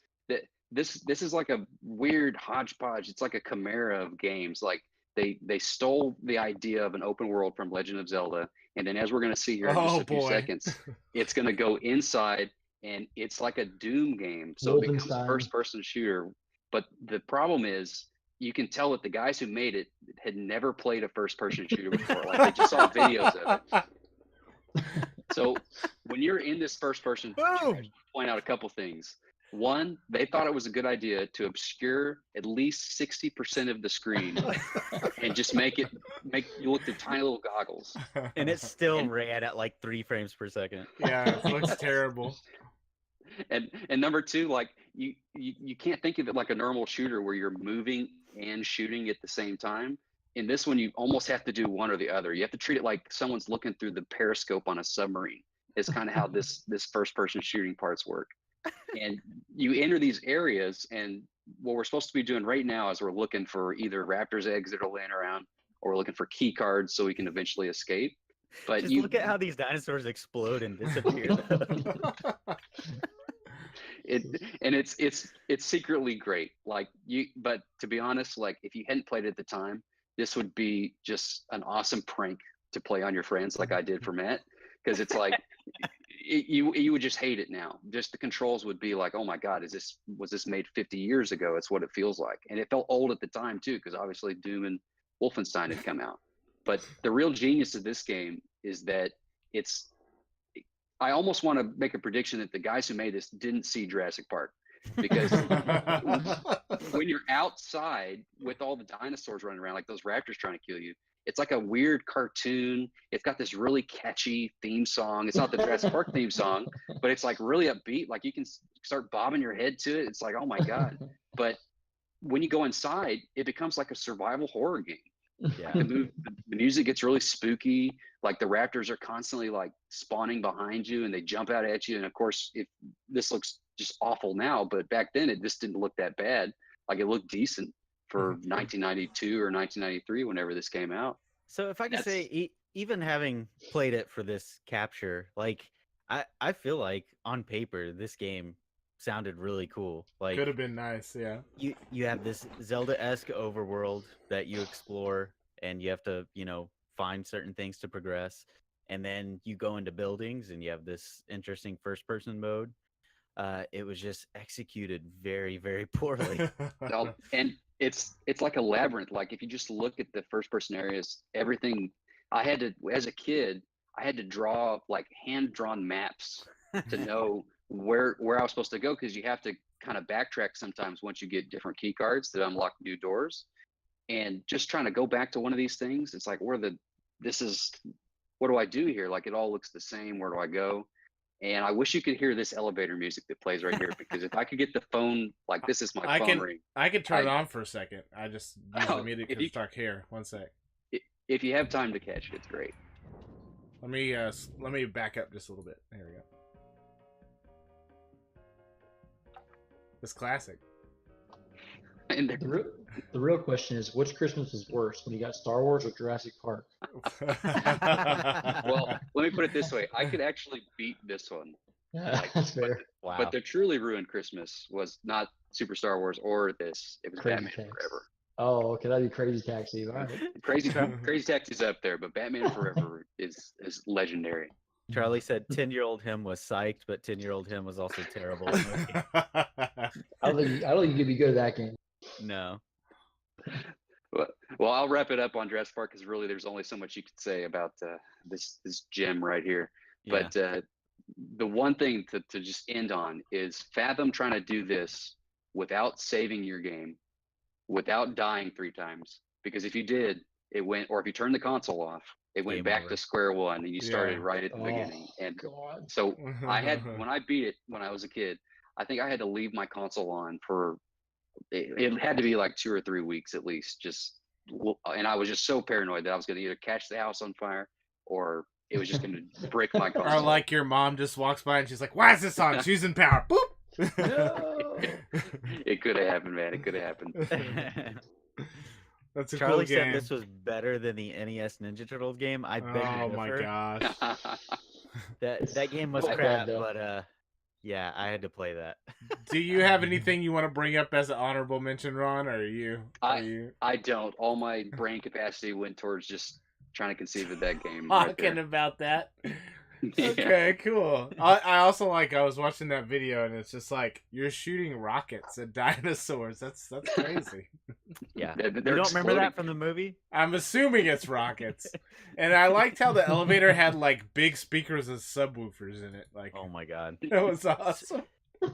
C: this is like a weird hodgepodge. It's like a chimera of games. Like they stole the idea of an open world from Legend of Zelda, and then as we're gonna see here in just a few seconds, it's gonna go inside, and it's like a Doom game. So it becomes a first-person shooter. But the problem is, you can tell that the guys who made it had never played a first-person shooter before. Like they just saw videos of it. So when you're in this first-person shooter, I should point out a couple things. One, they thought it was a good idea to obscure at least 60% of the screen and just make you look through tiny little goggles.
B: And it still ran at like 3 frames per second.
A: Yeah, it looks terrible.
C: And number two, like you can't think of it like a normal shooter where you're moving and shooting at the same time. In this one, you almost have to do one or the other. You have to treat it like someone's looking through the periscope on a submarine. It's kind of how this first-person shooting parts work. And you enter these areas, and what we're supposed to be doing right now is we're looking for either raptor's eggs that are laying around, or we're looking for key cards so we can eventually escape. But
B: just look at how these dinosaurs explode and disappear.
C: It's secretly great. Like but to be honest, like if you hadn't played it at the time, this would be just an awesome prank to play on your friends, like I did for Matt, because it's like you would just hate it now. Just the controls would be like, oh my god, was this made 50 years ago? It's what it feels like, and it felt old at the time too, because obviously Doom and Wolfenstein had come out. But the real genius of this game is that I almost want to make a prediction that the guys who made this didn't see Jurassic Park, because when you're outside with all the dinosaurs running around, like those raptors trying to kill you, it's like a weird cartoon. It's got this really catchy theme song. It's not the Jurassic Park theme song, but it's like really upbeat. Like you can start bobbing your head to it. It's like, oh my God. But when you go inside, it becomes like a survival horror game.
B: Yeah.
C: The music gets really spooky. Like the raptors are constantly like spawning behind you and they jump out at you. And of course, this looks just awful now, but back then it just didn't look that bad. Like it looked decent for 1992 or 1993, whenever this came out.
B: So if I could say, even having played it for this capture, like I feel like on paper, this game sounded really cool. Like
A: could have been nice. Yeah.
B: You have this Zelda-esque overworld that you explore, and you have to, find certain things to progress. And then you go into buildings and you have this interesting first person mode. It was just executed very, very poorly.
C: And it's like a labyrinth. Like if you just look at the first person areas, everything as a kid, I had to draw like hand-drawn maps to know where I was supposed to go, because you have to kind of backtrack sometimes once you get different key cards that unlock new doors. And just trying to go back to one of these things, it's like what do I do here? Like it all looks the same. Where do I go? And I wish you could hear this elevator music that plays right here, because if I could get the phone, like this is my phone ring.
A: I can turn it on for a second. I just use the music to start here. One sec.
C: If you have time to catch it, it's great.
A: Let me back up just a little bit. There we go. It's classic.
C: And
D: the real question is, which Christmas is worse, when you got Star Wars or Jurassic Park?
C: Well, let me put it this way. I could actually beat this one.
D: That's fair.
B: Wow.
C: But the truly ruined Christmas was not Super Star Wars or this. It was
D: Crazy
C: Batman
D: Taxi.
C: Forever.
D: Oh, okay, that'd be Crazy Taxi. All right.
C: Crazy Taxi's up there, but Batman Forever is legendary.
B: Charlie said 10-year-old him was psyched, but 10-year-old him was also terrible.
D: I don't think you could be good at that game.
B: No.
C: Well, I'll wrap it up on Jurassic Park because really, there's only so much you could say about this gem right here.
B: Yeah.
C: But the one thing to just end on is Fathom trying to do this without saving your game, without dying 3 times. Because if you did, it went, or if you turned the console off, it went
B: Game
C: back
B: over.
C: to square one, and you started
A: Yeah.
C: right at the
D: Oh,
C: beginning. And
D: God.
C: so I had, when I beat it when I was a kid, I think I had to leave my console on for it had to be like 2 or 3 weeks at least. And I was just so paranoid that I was going to either catch the house on fire or it was just going to brick my
A: Or
C: console.
A: like your mom just walks by and she's like, "Why is this on? She's in power." Boop.
D: No.
C: It could have happened, man. It could have happened.
A: That's a
B: Charlie
A: cool game.
B: said this was better than the NES Ninja Turtles game. I beg to
A: Oh my
B: differ.
A: gosh.
B: That game was
D: Not
B: crap,
D: bad, though.
B: but yeah, I had to play that.
A: Do you have anything you want to bring up as an honorable mention, Ron? Or are you?
C: I don't. All my brain capacity went towards just trying to conceive of that game. Right
A: Talking
C: there.
A: about that.
C: Yeah.
A: Okay, cool. I also I was watching that video and it's just like you're shooting rockets at dinosaurs. That's crazy.
B: Yeah.
C: They're
B: You don't remember
C: exploding.
B: that from the movie?
A: I'm assuming it's rockets. And I liked how the elevator had like big speakers and subwoofers in it. Like
B: Oh my god.
A: that was awesome.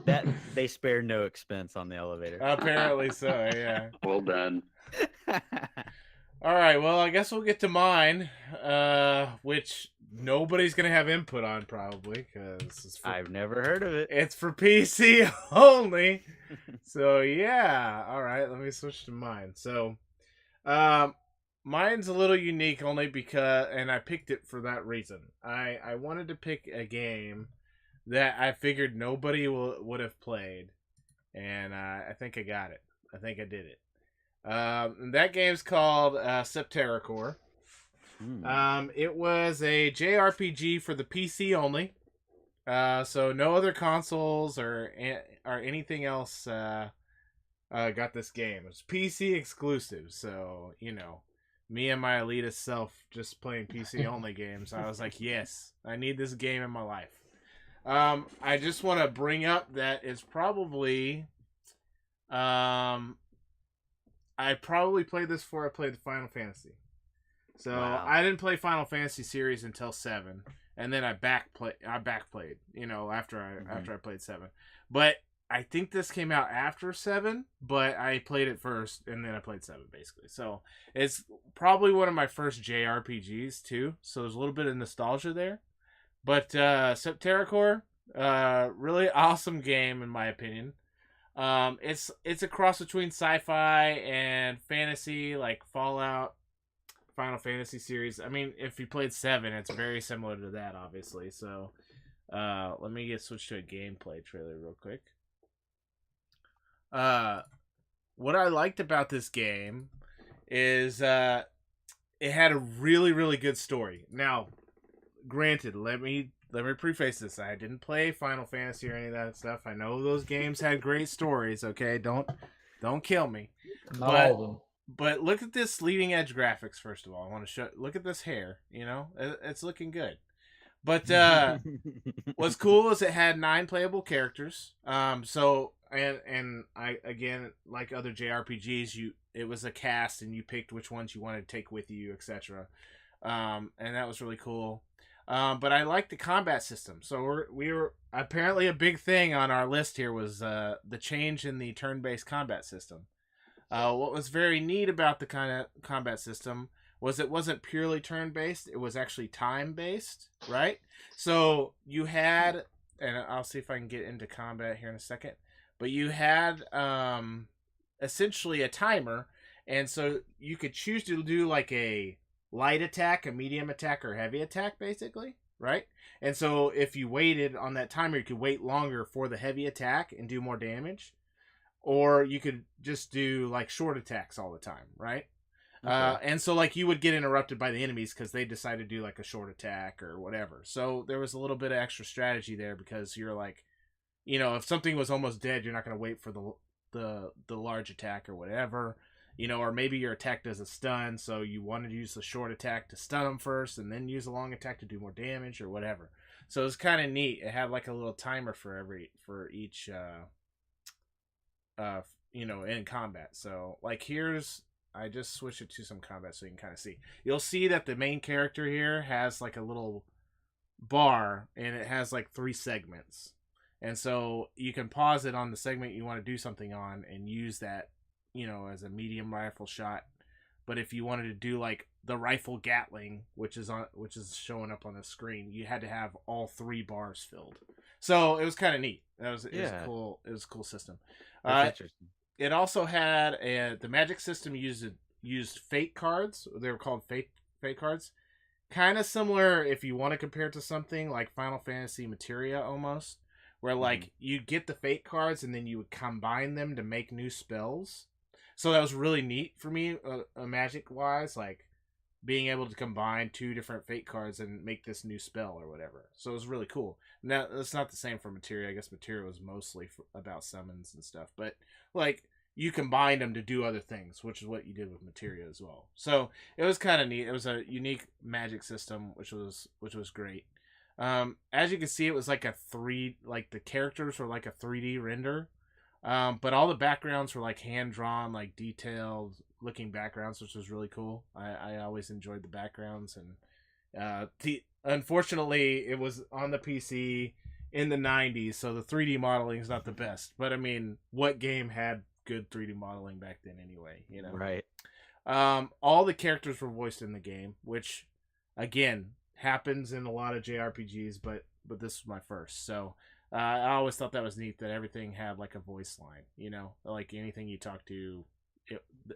B: That they spared no expense on the elevator.
A: Apparently so, yeah.
C: Well done.
A: All right, well, I guess we'll get to mine, which nobody's gonna have input on probably because
B: I've never heard of it.
A: it's for PC only. So yeah, all right. Let me switch to mine. So, mine's a little unique only because, and I picked it for that reason. I wanted to pick a game that I figured nobody would have played, and I think I got it. I think I did it. And that game's called Septerracore. It was a JRPG for the PC only. So no other consoles or anything else got this game. It's PC exclusive. So, me and my elitist self just playing PC only games. I was like, yes, I need this game in my life. I just want to bring up that it's probably I probably played this before I played the Final Fantasy. So
B: Wow.
A: I didn't play Final Fantasy series until 7, and then I backplayed. After I played 7. But I think this came out after 7, but I played it first, and then I played 7 basically. So it's probably one of my first JRPGs too. So there's a little bit of nostalgia there. But Septerracore, really awesome game in my opinion. It's a cross between sci-fi and fantasy, like Fallout, Final Fantasy series. I mean, if you played 7, it's very similar to that, obviously. So, let me get switched to a gameplay trailer real quick. What I liked about this game is it had a really, really good story. Now, granted, let me preface this. I didn't play Final Fantasy or any of that stuff. I know those games had great stories. Okay, don't kill me.
D: Not all of them.
A: But look at this leading edge graphics. First of all, I want to show. Look at this hair. It's looking good. But what's cool is it had 9 playable characters. So I again, like other JRPGs, it was a cast and you picked which ones you wanted to take with you, etc. And that was really cool. But I like the combat system. So we were apparently a big thing on our list here was the change in the turn-based combat system. What was very neat about the kind of combat system was it wasn't purely turn-based. It was actually time-based, right? So you had, and I'll see if I can get into combat here in a second, but you had essentially a timer, and so you could choose to do like a light attack, a medium attack, or heavy attack, basically, right? And so if you waited on that timer, you could wait longer for the heavy attack and do more damage, or you could just do like short attacks all the time, right?
B: Okay.
A: And so like you would get interrupted by the enemies because they decided to do like a short attack or whatever. So there was a little bit of extra strategy there because you're like, if something was almost dead, you're not going to wait for the large attack or whatever. Or maybe your attack does a stun, so you wanted to use the short attack to stun them first, and then use the long attack to do more damage or whatever. So it was kind of neat. It had like a little timer for each, in combat. So like here's I just switched it to some combat so you can kind of see. You'll see that the main character here has like a little bar, and it has like 3 segments. And so you can pause it on the segment you want to do something on and use that, as a medium rifle shot. But if you wanted to do like the rifle Gatling, which is showing up on the screen, you had to have all 3 bars filled. So it was kind of neat. It was cool. It was a cool system.
B: That's interesting.
A: It also had the magic system used fate cards. They were called fate cards. Kind of similar, if you want to compare it to something like Final Fantasy Materia almost, where like you get the fate cards and then you would combine them to make new spells. So that was really neat for me, magic wise, like being able to combine 2 different fate cards and make this new spell or whatever. So it was really cool. Now it's not the same for Materia. I guess Materia was mostly about summons and stuff, but like you combined them to do other things, which is what you did with Materia as well. So it was kind of neat. It was a unique magic system, which was great. As you can see, it was like the characters were like a 3D render. But all the backgrounds were like hand drawn, like detailed looking backgrounds, which was really cool. I always enjoyed the backgrounds, and unfortunately it was on the PC in the 90s, so the 3D modeling is not the best. But I mean, what game had good 3D modeling back then anyway,
B: Right.
A: All the characters were voiced in the game, which again happens in a lot of JRPGs, but this was my first. So I always thought that was neat that everything had like a voice line, like anything you talk to,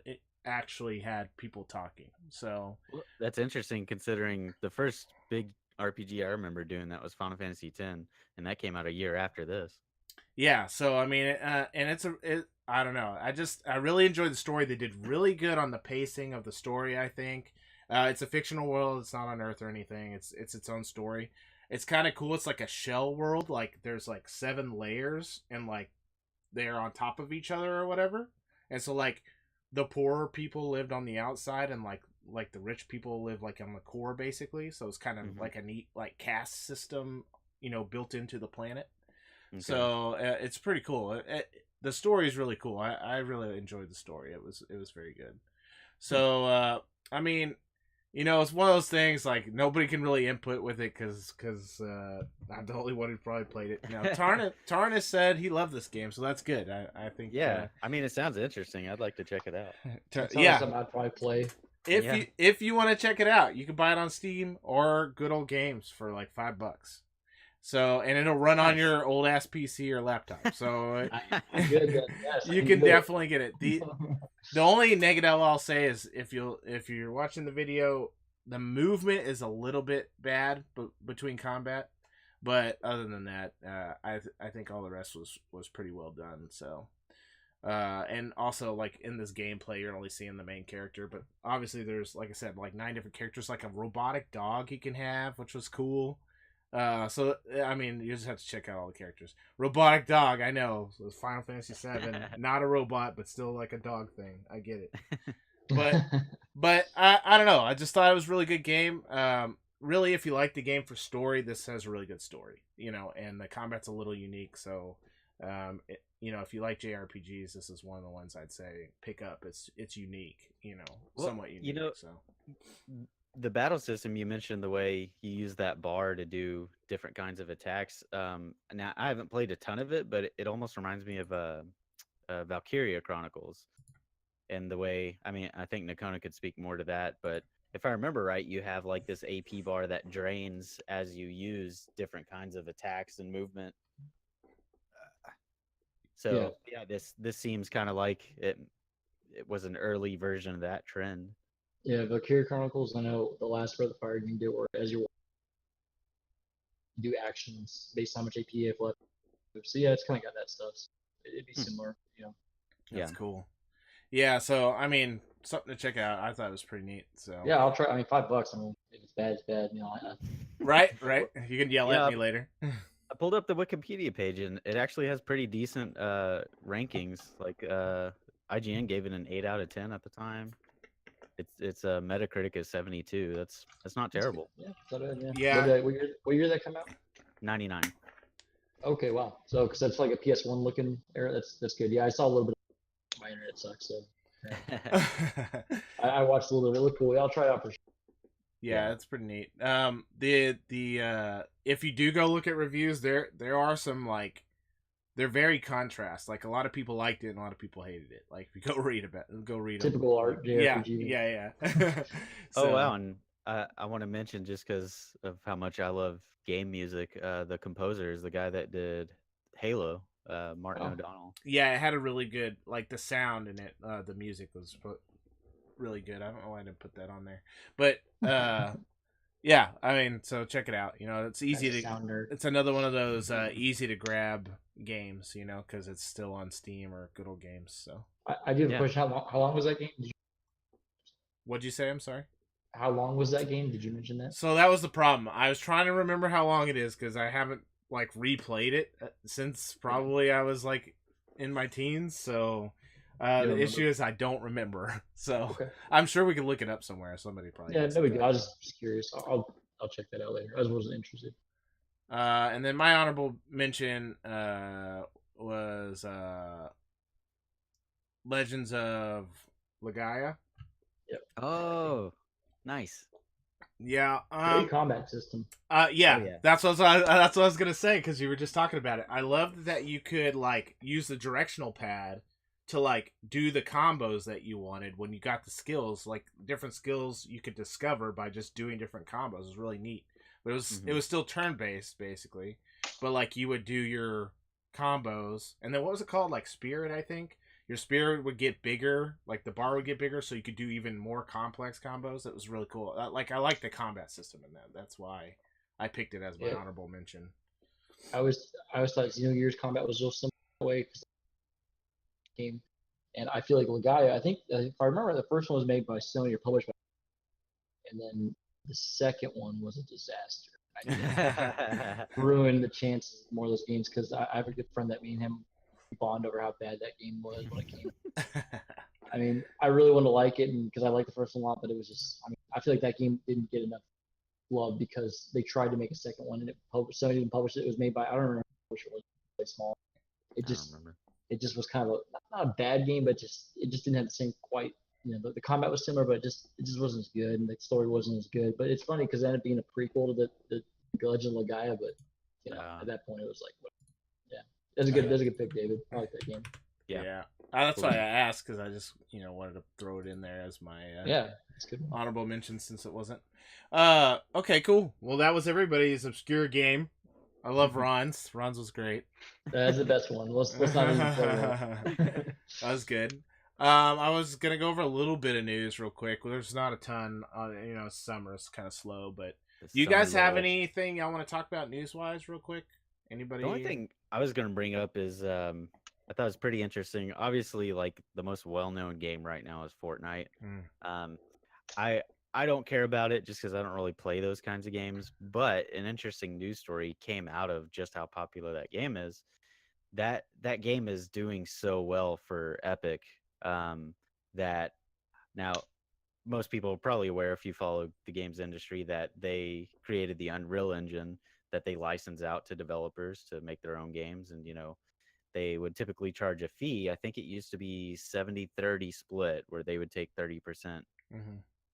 A: it actually had people talking. So
B: That's interesting considering the first big RPG I remember doing that was Final Fantasy X, and that came out a year after this.
A: yeah, so I mean, and I don't know. I really enjoyed the story. They did really good on the pacing of the story, I think. It's a fictional world. It's not on Earth or anything. It's its own story. It's kind of cool. It's like a shell world. Like there's like 7 layers, and like they're on top of each other or whatever. And so like the poorer people lived on the outside, and like the rich people lived like on the core basically. So it's kind of like a neat like caste system, built into the planet. Okay. So it's pretty cool. The story is really cool. I really enjoyed the story. It was very good. So I mean, it's one of those things like nobody can really input with it because I'm the only one who probably played it. Now Tarnis said he loved this game, so that's good. I think.
B: Yeah, I mean, it sounds interesting. I'd like to check it out.
A: Yeah,
D: something I'd probably play.
A: If you want to check it out, you can buy it on Steam or Good Old Games for like $5. So, and it'll run on your old ass PC or laptop. So you can definitely get it. The only negative I'll say is if you're watching the video, the movement is a little bit bad between combat, but other than that, I think all the rest was pretty well done. So, and also like in this gameplay, you're only seeing the main character, but obviously there's, like I said, like 9 different characters, like a robotic dog he can have, which was cool. So I mean, you just have to check out all the characters. Robotic dog, I know, it was Final Fantasy VII, not a robot, but still like a dog thing. I get it, but I don't know. I just thought it was a really good game. Really, if you like the game for story, this has a really good story. And the combat's a little unique. So, if you like JRPGs, this is one of the ones I'd say pick up. It's unique. Somewhat unique. So.
B: The battle system, you mentioned the way you use that bar to do different kinds of attacks. Now, I haven't played a ton of it, but it almost reminds me of Valkyria Chronicles. And the way, I mean, I think Nakona could speak more to that, but if I remember right, you have like this AP bar that drains as you use different kinds of attacks and movement. So yeah, this seems kind of like it was an early version of that trend.
D: Yeah, Valkyria Chronicles, I know the last Breath of Fire you can do, or as you do actions based on how much AP you have left. So yeah, it's kind of got that stuff. So it'd be similar,
A: That's cool. Yeah, so I mean, something to check out. I thought it was pretty neat. So
D: yeah, I'll try. I mean, $5. I mean, if it's bad, it's bad.
A: Right. You can yell at me later.
B: I pulled up the Wikipedia page, and it actually has pretty decent rankings. Like IGN gave it an 8 out of 10 at the time. It's a Metacritic is 72. That's not terrible.
A: Yeah.
D: What year did that come out?
B: 99.
D: Okay, wow. So because that's like a PS1 looking era. That's good. Yeah, I saw a little bit. My internet sucks. So. I watched a little bit. It looked cool. Yeah, I'll try it out for sure.
A: Yeah, it's pretty neat. The if you do go look at reviews, there are some like they're very contrast. Like a lot of people liked it and a lot of people hated it. Like if you go read them.
D: Typical art
A: Yeah,
D: JRPG.
A: yeah.
B: Oh wow, and I want to mention just because of how much I love game music, the composer is the guy that did Halo, Martin
D: Oh.
B: O'Donnell.
A: Yeah, it had a really good like the sound in it. The music was really good. I don't know why I didn't put that on there, but yeah, I mean, so check it out. You know, it's easy to.
D: Sound nerd.
A: It's another one of those easy to grab games. You know, because it's still on Steam or Good Old Games. So,
D: I do have a
B: Yeah.
D: question. How long was that game?
A: what'd you say? I'm sorry.
D: How long was that game? Did you mention that?
A: So that was the problem. I was trying to remember how long it is because I haven't like replayed it since probably I was like in my teens. So the issue is I don't remember. So
D: Okay.
A: I'm sure we could look it up somewhere. Somebody probably.
D: Yeah,
A: has
D: no
A: it.
D: big deal. I was just curious. I'll check that out later. I wasn't interested.
A: And then my honorable mention was Legends of Legaia.
B: Oh, nice.
A: Yeah.
D: Great combat system.
A: Yeah,
B: Oh, yeah.
A: that's what I was gonna say because you were just talking about it. I loved that you could like use the directional pad to like do the combos that you wanted when you got the skills. Like different skills you could discover by just doing different combos. It was really neat. But it was still turn based basically, but like you would do your combos, and then what was it called? Like Spirit, I think. Your spirit would get bigger, like the bar would get bigger, so you could do even more complex combos. That was really cool. I like the combat system in that. That's why I picked it as my honorable mention.
D: I always thought Xenogears combat was real similar way game, and I feel like Legaia. I think if I remember, the first one was made by Sony or published by, and then the second one was a disaster. I ruined the chances of more of those games because I have a good friend that me and him bond over how bad that game was when it came. I mean, I really wanted to like it, and because I liked the first one a lot, but it was just. I mean, I feel like that game didn't get enough love because they tried to make a second one and Sony didn't publish it. It was made by I don't remember which it was. Really small. It just was kind of not a bad game, but it just didn't have the same quite. You know, the combat was similar, but it just wasn't as good, and the story wasn't as good. But it's funny because it ended up being a prequel to the Legend of Legaia, but you know, at that point it was like, yeah, that's a good pick, David. I like that game.
B: Yeah.
A: That's why I asked because I just wanted to throw it in there as my
D: it's good one.
A: honorable mention since it wasn't. Okay, cool. Well, that was everybody's obscure game. I love Ron's. Ron's was great.
D: That's the best one. Let's not even play
A: that was good. I was gonna go over a little bit of news real quick. There's not a ton. Summer's kind of slow, but do you guys have anything y'all want to talk about news wise, real quick? Anybody?
B: The only thing I was going to bring up is I thought it was pretty interesting. Obviously, like the most well-known game right now is Fortnite. I don't care about it just because I don't really play those kinds of games. But an interesting news story came out of just how popular that game is. That game is doing so well for Epic that now most people are probably aware if you follow the games industry that they created the Unreal Engine that they license out to developers to make their own games. And, they would typically charge a fee. I think it used to be 70-30 split where they would take 30%.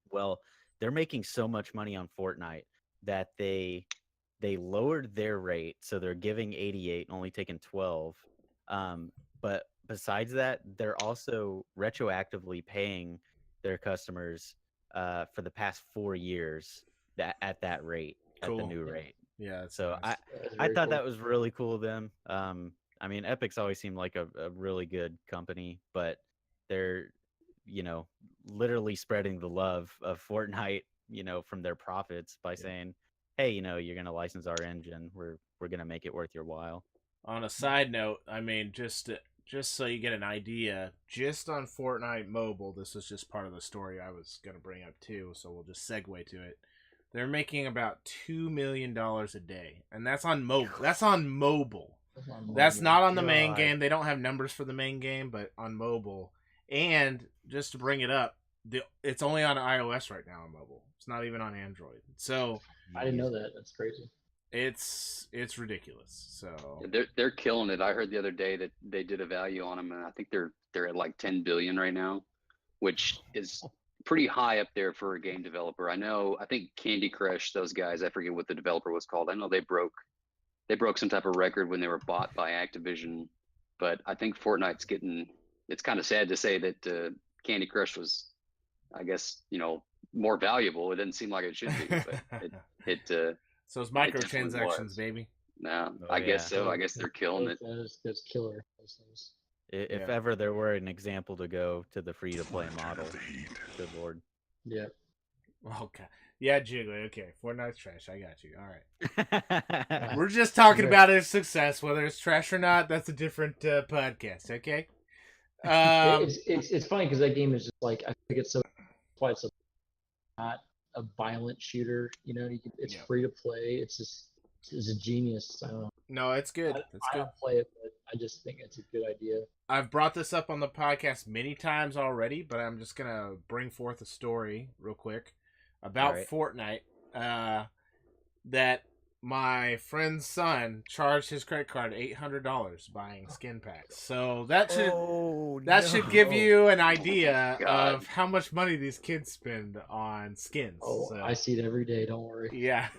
B: Well, they're making so much money on Fortnite that they lowered their rate. So they're giving 88 and only taking 12. But besides that, they're also retroactively paying their customers for the past 4 years at that rate, at the new rate.
A: Yeah.
B: So
A: nice.
B: I thought that was really cool of them. I mean, Epic's always seemed like a really good company, but they're, literally spreading the love of Fortnite, from their profits by saying, hey, you're going to license our engine. We're going to make it worth your while.
A: On a side note, I mean, just so you get an idea, just on Fortnite Mobile, this is just part of the story I was going to bring up too, so we'll just segue to it. They're making about $2 million a day, and that's on mobile. That's on mobile. That's not on the main game. They don't have numbers for the main game, but on mobile. And just to bring it up, it's only on iOS right now on mobile. It's not even on Android. So
D: I didn't know that. That's crazy.
A: It's ridiculous. So
C: they're killing it. I heard the other day that they did a value on them, and I think they're at like 10 billion right now. which is pretty high up there for a game developer. I think Candy Crush, those guys, I forget what the developer was called. I know they broke some type of record when they were bought by Activision, but I think Fortnite's it's kind of sad to say that Candy Crush was, I guess, more valuable. It didn't seem like it should be, but it
A: So it's
C: definitely
A: microtransactions,
C: was.
A: baby.
C: No,
B: Oh,
C: I guess
B: yeah.
C: so. I guess they're killing it.
D: That's killer. Those things.
B: If
A: Yeah.
B: ever there were an example to go to the free-to-play model, good lord.
D: Yeah.
A: Okay. Yeah, Jiggly. Okay. Fortnite's trash. I got you. All right.
B: Yeah.
A: We're just talking
D: Yeah.
A: about its success. Whether it's trash or not, that's a different podcast. Okay.
D: It's funny because that game is just like, I think it's why it's not a violent shooter. It's
A: Yeah.
D: free to play. It's a genius. I don't know.
A: No, it's good. It's
D: I
A: good.
D: don't play it, but I just think it's a good idea.
A: I've brought this up on the podcast many times already, but I'm just gonna bring forth a story real quick about
B: Alright.
A: Fortnite. That my friend's son charged his credit card $800 buying skin packs. So that should give you an idea
C: God.
A: of how much money these kids spend on skins.
D: Oh,
A: So,
D: I see it every day. Don't worry.
A: yeah.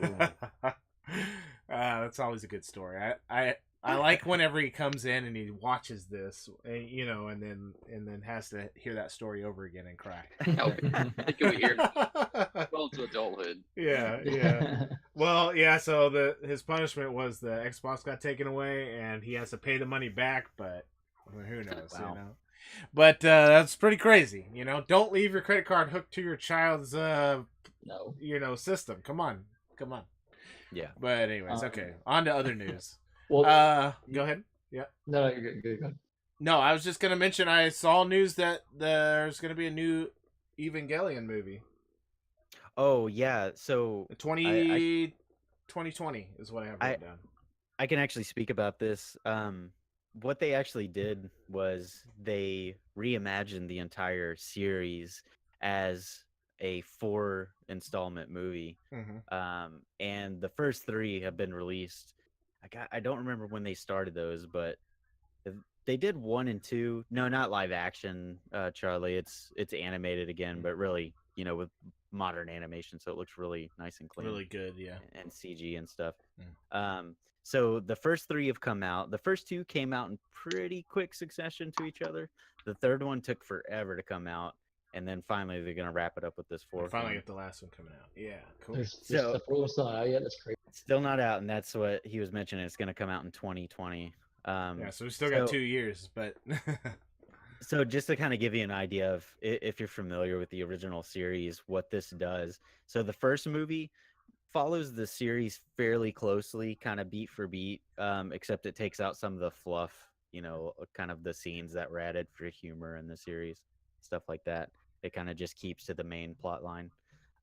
A: That's always a good story. I like whenever he comes in and he watches this, and then has to hear that story over again and cry.
C: Can we hear well to adulthood?
A: Yeah. Well, yeah. So his punishment was the Xbox got taken away, and he has to pay the money back. But who knows?
B: Wow.
A: But that's pretty crazy. Don't leave your credit card hooked to your child's
D: No.
A: system. Come on.
B: Yeah.
A: But anyways, okay. On to other news.
D: Well,
A: Go ahead.
D: no, you're good. Go ahead.
A: No, I was just gonna mention I saw news that there's gonna be a new Evangelion movie.
B: Oh yeah. So
A: 2020 is what I have written down.
B: I can actually speak about this. What they actually did was they reimagined the entire series as a 4-installment movie.
A: Mm-hmm.
B: And the first 3 have been released. I don't remember when they started those, but they did 1 and 2. No, not live action, Charlie. It's animated again, but really, with modern animation, so it looks really nice and clean.
A: Really good, yeah.
B: And CG and stuff. So the first 3 have come out. The first 2 came out in pretty quick succession to each other. The third one took forever to come out, and then finally they're gonna wrap it up with this 4th.
A: Finally
B: one.
A: get the last one coming out. Yeah, cool.
D: There's
B: So-
D: the fourth one's not out yet. That's crazy.
B: Still not out, and that's what he was mentioning. It's gonna come out in 2020.
A: Yeah, so we still got
B: so-
A: 2 years, but
B: So just to kind of give you an idea of if you're familiar with the original series, what this does. So the first movie follows the series fairly closely, kind of beat for beat, except it takes out some of the fluff, kind of the scenes that were added for humor in the series, stuff like that. It kind of just keeps to the main plot line.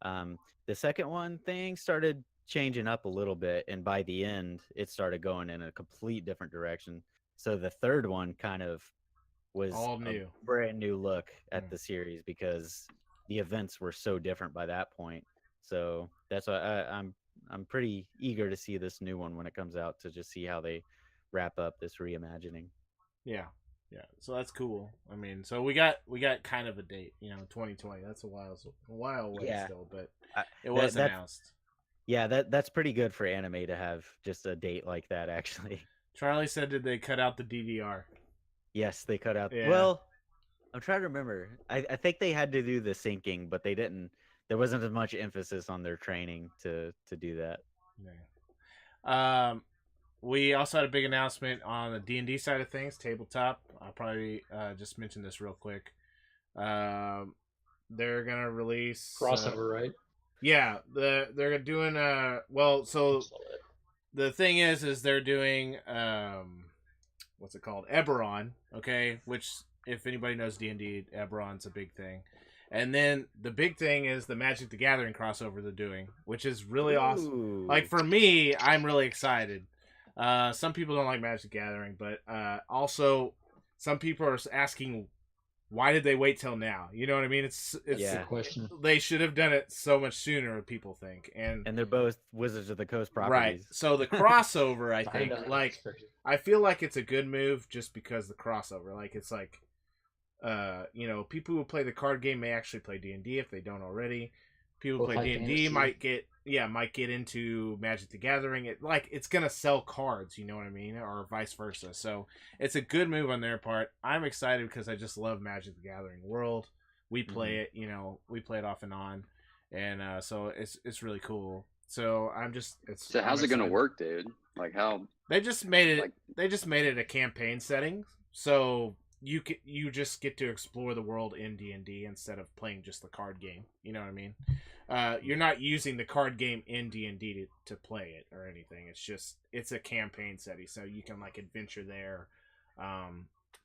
B: The second one, things started changing up a little bit, and by the end, it started going in a complete different direction. So the third one kind of was
A: All
B: a
A: new.
B: brand new look at
A: Mm.
B: the series because the events were so different by that point. So that's why I'm pretty eager to see this new one when it comes out, to just see how they wrap up this reimagining.
A: yeah. So that's cool. I mean, so we got kind of a date, 2020. That's a while away
B: Yeah.
A: still, but
B: I-
A: it was
B: that's-
A: announced.
B: Yeah, that's pretty good for anime to have just a date like that, actually.
A: Charlie said, did they cut out the DDR?
B: Yes, they cut out.
A: Yeah.
B: Well, I'm trying to remember. I think they had to do the syncing, but they didn't. There wasn't as much emphasis on their training to do that.
A: Yeah. We also had a big announcement on the D&D side of things, tabletop. I'll probably just mention this real quick. They're gonna release
D: Crossover, right?
A: Yeah, they're doing so the thing is they're doing what's it called? Eberron, okay? Which, if anybody knows D&D, Eberron's a big thing. And then the big thing is the Magic the Gathering crossover they're doing, which is really awesome.
B: Ooh.
A: Like, for me, I'm really excited. Some people don't like Magic the Gathering, but also some people are asking, why did they wait till now? You know what I mean? It's
B: Yeah.
D: Good question.
A: They should have done it so much sooner, people think. And
B: And they're both Wizards of the Coast
A: right.
B: properties.
A: So the crossover, I think,
D: know,
A: like,
D: it's crazy.
A: I feel like it's a good move just because the crossover. Like, it's like people who play the card game may actually play D&D if they don't already. People who
D: Or
A: play
D: High
A: D&D
D: Fantasy.
A: might get into Magic the Gathering. It's gonna sell cards, you know what I mean, or vice versa. So it's a good move on their part. I'm excited because I just love Magic the Gathering world. We play it, we play it off and on, and so it's really cool. So
C: So how's it gonna work, dude? Like how?
A: They just made it.
C: Like-
A: They just made it a campaign setting, so you just get to explore the world in D&D instead of playing just the card game. You know what I mean? You're not using the card game in D&D to play it or anything. It's a campaign setting, so you can like adventure there.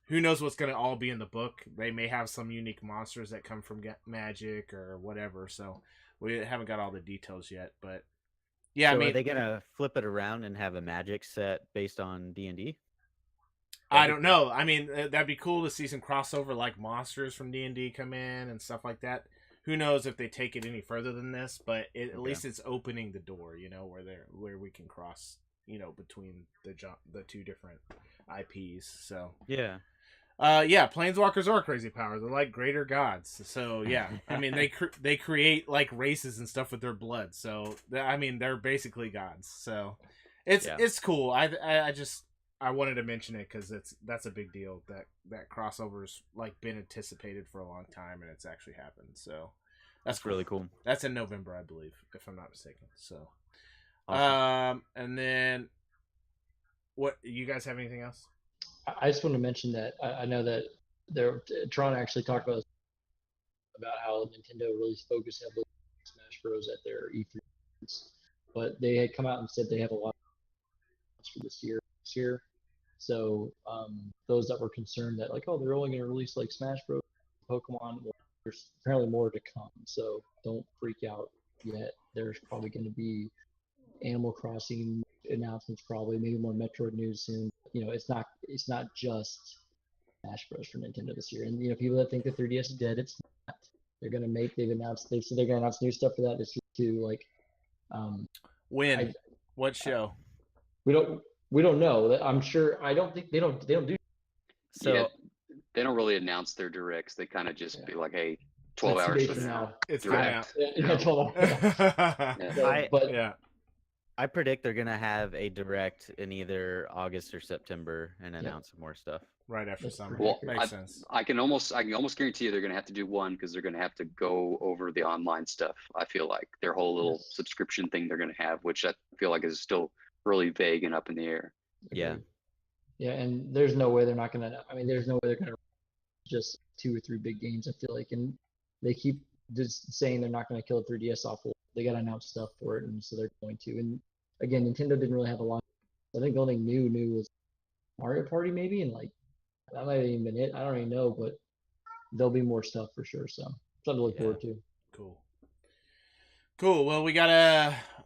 A: Who knows what's gonna all be in the book? They may have some unique monsters that come from Magic or whatever. So we haven't got all the details yet, but yeah,
B: So
A: I mean,
B: are they gonna flip it around and have a Magic set based on D&D?
A: I don't know. I mean, that'd be cool to see some crossover, like monsters from D&D come in and stuff like that. Who knows if they take it any further than this? But at least it's opening the door, where we can cross, between the two different IPs. So
B: Yeah.
A: Planeswalkers are crazy powers. They're like greater gods. So yeah, I mean they create like races and stuff with their blood. So I mean they're basically gods. So it's cool. I wanted to mention it because that's a big deal. That crossover's like been anticipated for a long time, and it's actually happened. So that's
B: really cool.
A: That's in November, I believe, if I'm not mistaken. So,
B: Awesome.
A: and then what? You guys have anything else?
D: I just want to mention that I know that Tron actually talked about how Nintendo really focused heavily on Smash Bros at their E3, but they had come out and said they have a lot of for this year. So those that were concerned that like, oh, they're only going to release like Smash Bros, Pokemon, well, there's apparently more to come. So don't freak out yet. There's probably going to be Animal Crossing announcements, probably maybe more Metroid news soon. It's not just Smash Bros for Nintendo this year. And people that think the 3DS is dead, it's not. They said they're gonna announce new stuff for that this year too. Like,
A: when? What show?
D: We don't know. I'm sure. I don't think they don't do.
B: So
C: Yeah, they don't really announce their directs. They kind of just be like, "Hey, 12
D: That's
C: hours
D: days
C: from now."
A: It's
C: Direct.
A: been out.
D: 12 hours.
C: Yeah.
D: But
A: Yeah.
B: I predict they're gonna have a direct in either August or September and announce some more stuff.
A: Right after
D: That's
A: summer.
C: Well,
A: Makes sense.
C: I can almost guarantee you they're going to have to do one because they're going to have to go over the online stuff. I feel like their whole little subscription thing they're going to have, which I feel like is still really vague and up in the air.
B: Yeah.
D: Yeah, and there's no way they're not gonna. I mean, there's no way they're gonna just 2 or 3 big games. I feel like, and they keep just saying they're not gonna kill the 3DS off. They gotta announce stuff for it, and so they're going to. And again, Nintendo didn't really have a lot. I think the only new was Mario Party maybe, and like that might have even been it. I don't even know, but there'll be more stuff for sure. So something to look forward to.
A: Cool. Well, we got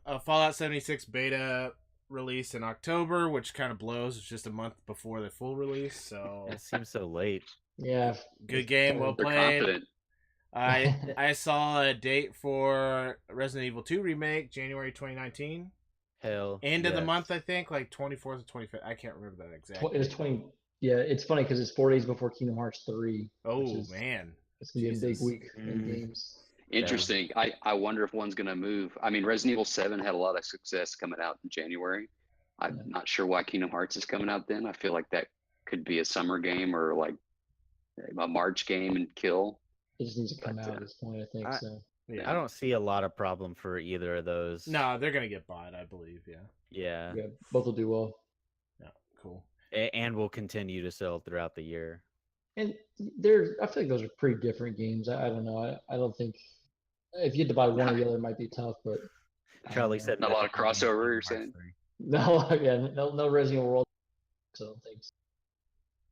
A: a Fallout 76 beta release in October, which kind of blows. It's just a month before the full release, so
B: It seems so late.
D: Yeah.
A: good game, well
C: They're
A: played.
C: confident.
A: I saw a date for Resident Evil 2 remake, January 2019.
B: Hell.
A: End of the
B: yes.
A: month, I think, like 24th or 25th. I can't remember that exactly.
D: It was 20. Yeah, it's funny because it's 4 days before Kingdom Hearts 3.
A: Oh man,
D: It's gonna be a big
A: Jesus.
D: week in
B: Mhm.
D: games.
C: Interesting. I wonder if one's going to move. I mean, Resident Evil 7 had a lot of success coming out in January. I'm
D: Yeah.
C: not sure why Kingdom Hearts is coming out then. I feel like that could be a summer game or like a March game and kill.
D: It just needs to come
C: But,
D: out at this point, I think.
B: I-
D: So
A: Yeah.
B: I don't see a lot of problem for either of those.
A: No, they're gonna get bought, I believe. Yeah.
B: Yeah.
D: yeah, both will do well.
A: Yeah. Cool.
B: And will continue to sell throughout the year.
D: And I feel like those are pretty different games. I don't know. I don't think if you had to buy one or the other, it might be tough. But I don't
B: Charlie
D: know.
B: said
C: Not a lot of
B: nothing about
C: crossover,
B: Kingdom
C: you're saying?
B: Hearts 3.
D: No, yeah, no Resident Evil World. So I don't think so.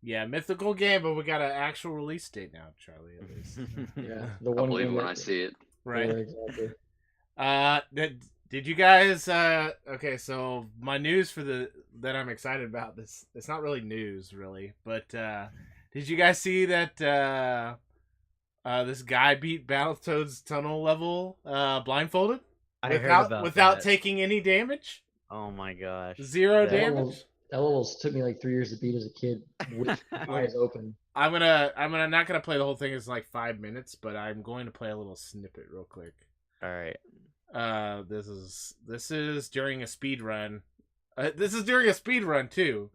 A: Yeah, mythical game, but we got an actual release date now, Charlie. At least.
D: Yeah, the
C: I'll
D: one
C: believe it
D: game
C: when
D: that-
C: I see it.
A: Right.
D: Yeah, exactly.
A: Did you guys? Okay, so my news that I'm excited about this. It's not really news, really, but did you guys see that this guy beat Battletoads tunnel level blindfolded
B: I heard about
A: without
B: that.
A: taking any damage?
B: Oh my gosh.
A: Zero
B: That
A: damage.
D: That level took me like 3 years to beat as a kid. with eyes open.
A: I'm not gonna play the whole thing. It's like 5 minutes, but I'm going to play a little snippet real quick.
B: All right.
A: This is during a speed run. This is during a speed run too.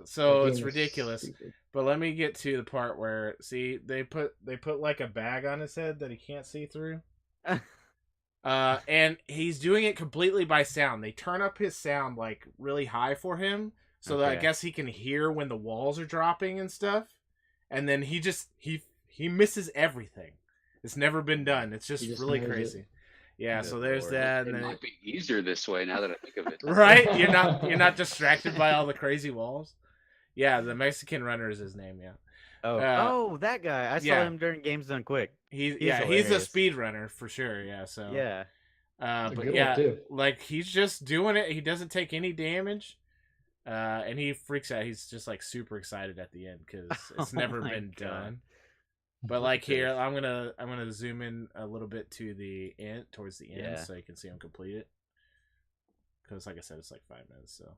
A: So it's ridiculous. But let me get to the part where they put like a bag on his head that he can't see through. And he's doing it completely by sound. They turn up his sound like really high for him, so that I guess he can hear when the walls are dropping and stuff. And then he misses everything. It's never been done. It's just really crazy. Yeah, so there's that.
C: It might be easier this way now that I think of it.
A: Right? You're not distracted by all the crazy walls. Yeah, the Mexican runner is his name. Yeah.
B: Oh, that guy! I saw him during Games Done Quick.
A: He's a speed runner for sure. Yeah. So
B: yeah.
A: But yeah, like he's just doing it. He doesn't take any damage, and he freaks out. He's just like super excited at the end because it's never been done. But like here, I'm gonna zoom in a little bit to the end, towards the end, so you can see him complete it. Because like I said, it's like 5 minutes. So,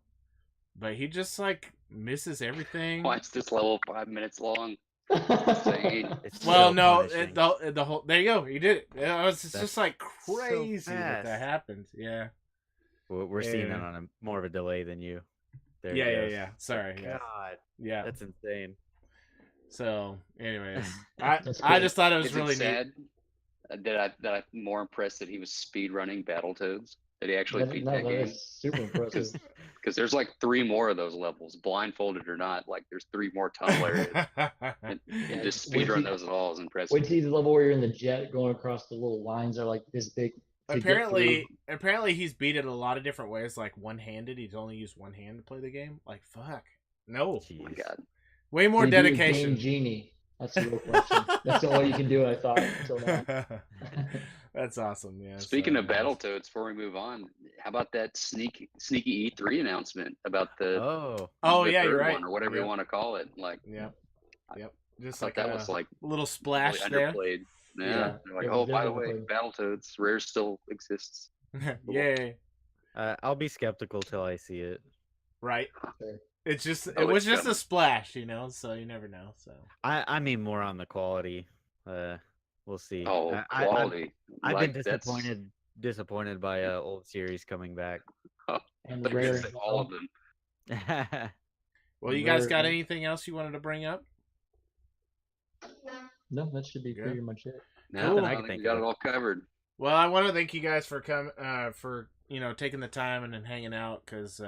A: but he just like misses everything.
C: Why is this level 5 minutes long?
A: Well, no, the whole there you go. He did it. It's just like crazy that happened. Yeah.
B: Well, we're seeing that on more of a delay than you. There
A: yeah. Sorry.
B: God.
A: Yeah.
B: That's insane.
A: So, anyways, I just thought it was really
C: sad neat. That I'm more impressed that he was speed running Battletoads. That he actually beat that game.
D: That's super impressive.
C: Because there's like 3 more of those levels, blindfolded or not. Like there's 3 more tunnel areas. and just speedrun those at all is impressive.
D: Wait till the level where you're in the jet going across the little lines are like this big.
A: Apparently he's beat it a lot of different ways, like one-handed. He's only used one hand to play the game. Like fuck, no.
C: Oh my god.
A: Way more dedication.
D: Genie. That's the real question. That's all you can do, I thought, until now.
A: That's awesome. Yeah.
C: Speaking of Battletoads, before we move on, how about that sneaky E3 announcement about the
A: yeah, you're right,
C: one, or whatever you want to call it? Like,
A: yep. Just
C: like that was like
A: a little splash
C: really
A: there.
C: Underplayed. Yeah. They're like, oh, by the way, Battletoads Rare still exists.
A: Yay.
B: I'll be skeptical till I see it.
A: Right.
D: Okay.
A: It was just a splash, so you never know. So
B: I mean more on the quality. We'll see.
C: Oh, quality!
B: I've been disappointed by old series coming back.
D: And Rare,
C: all of them.
A: Well, you guys got anything else you wanted to bring up?
D: No, that should be pretty much it.
C: No, I think we got it all covered.
A: Well, I want to thank you guys for taking the time and then hanging out, because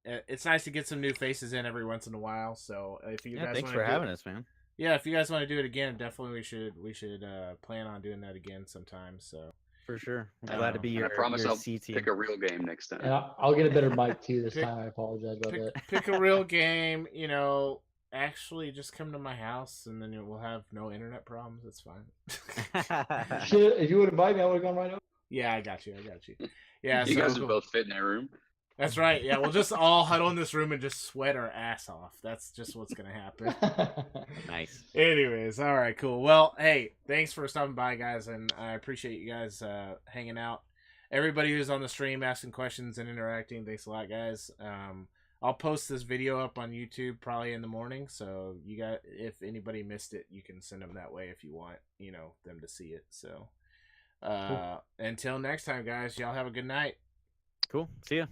A: it's nice to get some new faces in every once in a while. So if you guys
B: thanks for having us, man.
A: Yeah, if you guys want to do it again, definitely we should plan on doing that again sometime. So
B: for sure, I'm glad to be your.
C: I promise I'll
B: C team.
C: pick a real game next time.
D: And I'll get a better mic too this time. I apologize about that.
A: Pick a real game. Actually, just come to my house, and then we'll have no internet problems. It's fine.
D: Shit, if you would invite me, I would have gone right over.
A: Yeah, I got you. Yeah,
C: you guys would both fit in that room.
A: That's right. Yeah, we'll just all huddle in this room and just sweat our ass off. That's just what's gonna happen.
B: Nice.
A: Anyways, all right, cool. Well, hey, thanks for stopping by, guys, and I appreciate you guys hanging out. Everybody who's on the stream asking questions and interacting, thanks a lot, guys. I'll post this video up on YouTube probably in the morning, so you guys, if anybody missed it, you can send them that way if you want, them to see it. So,
D: Cool.
A: Until next time, guys, y'all have a good night.
B: Cool. See ya.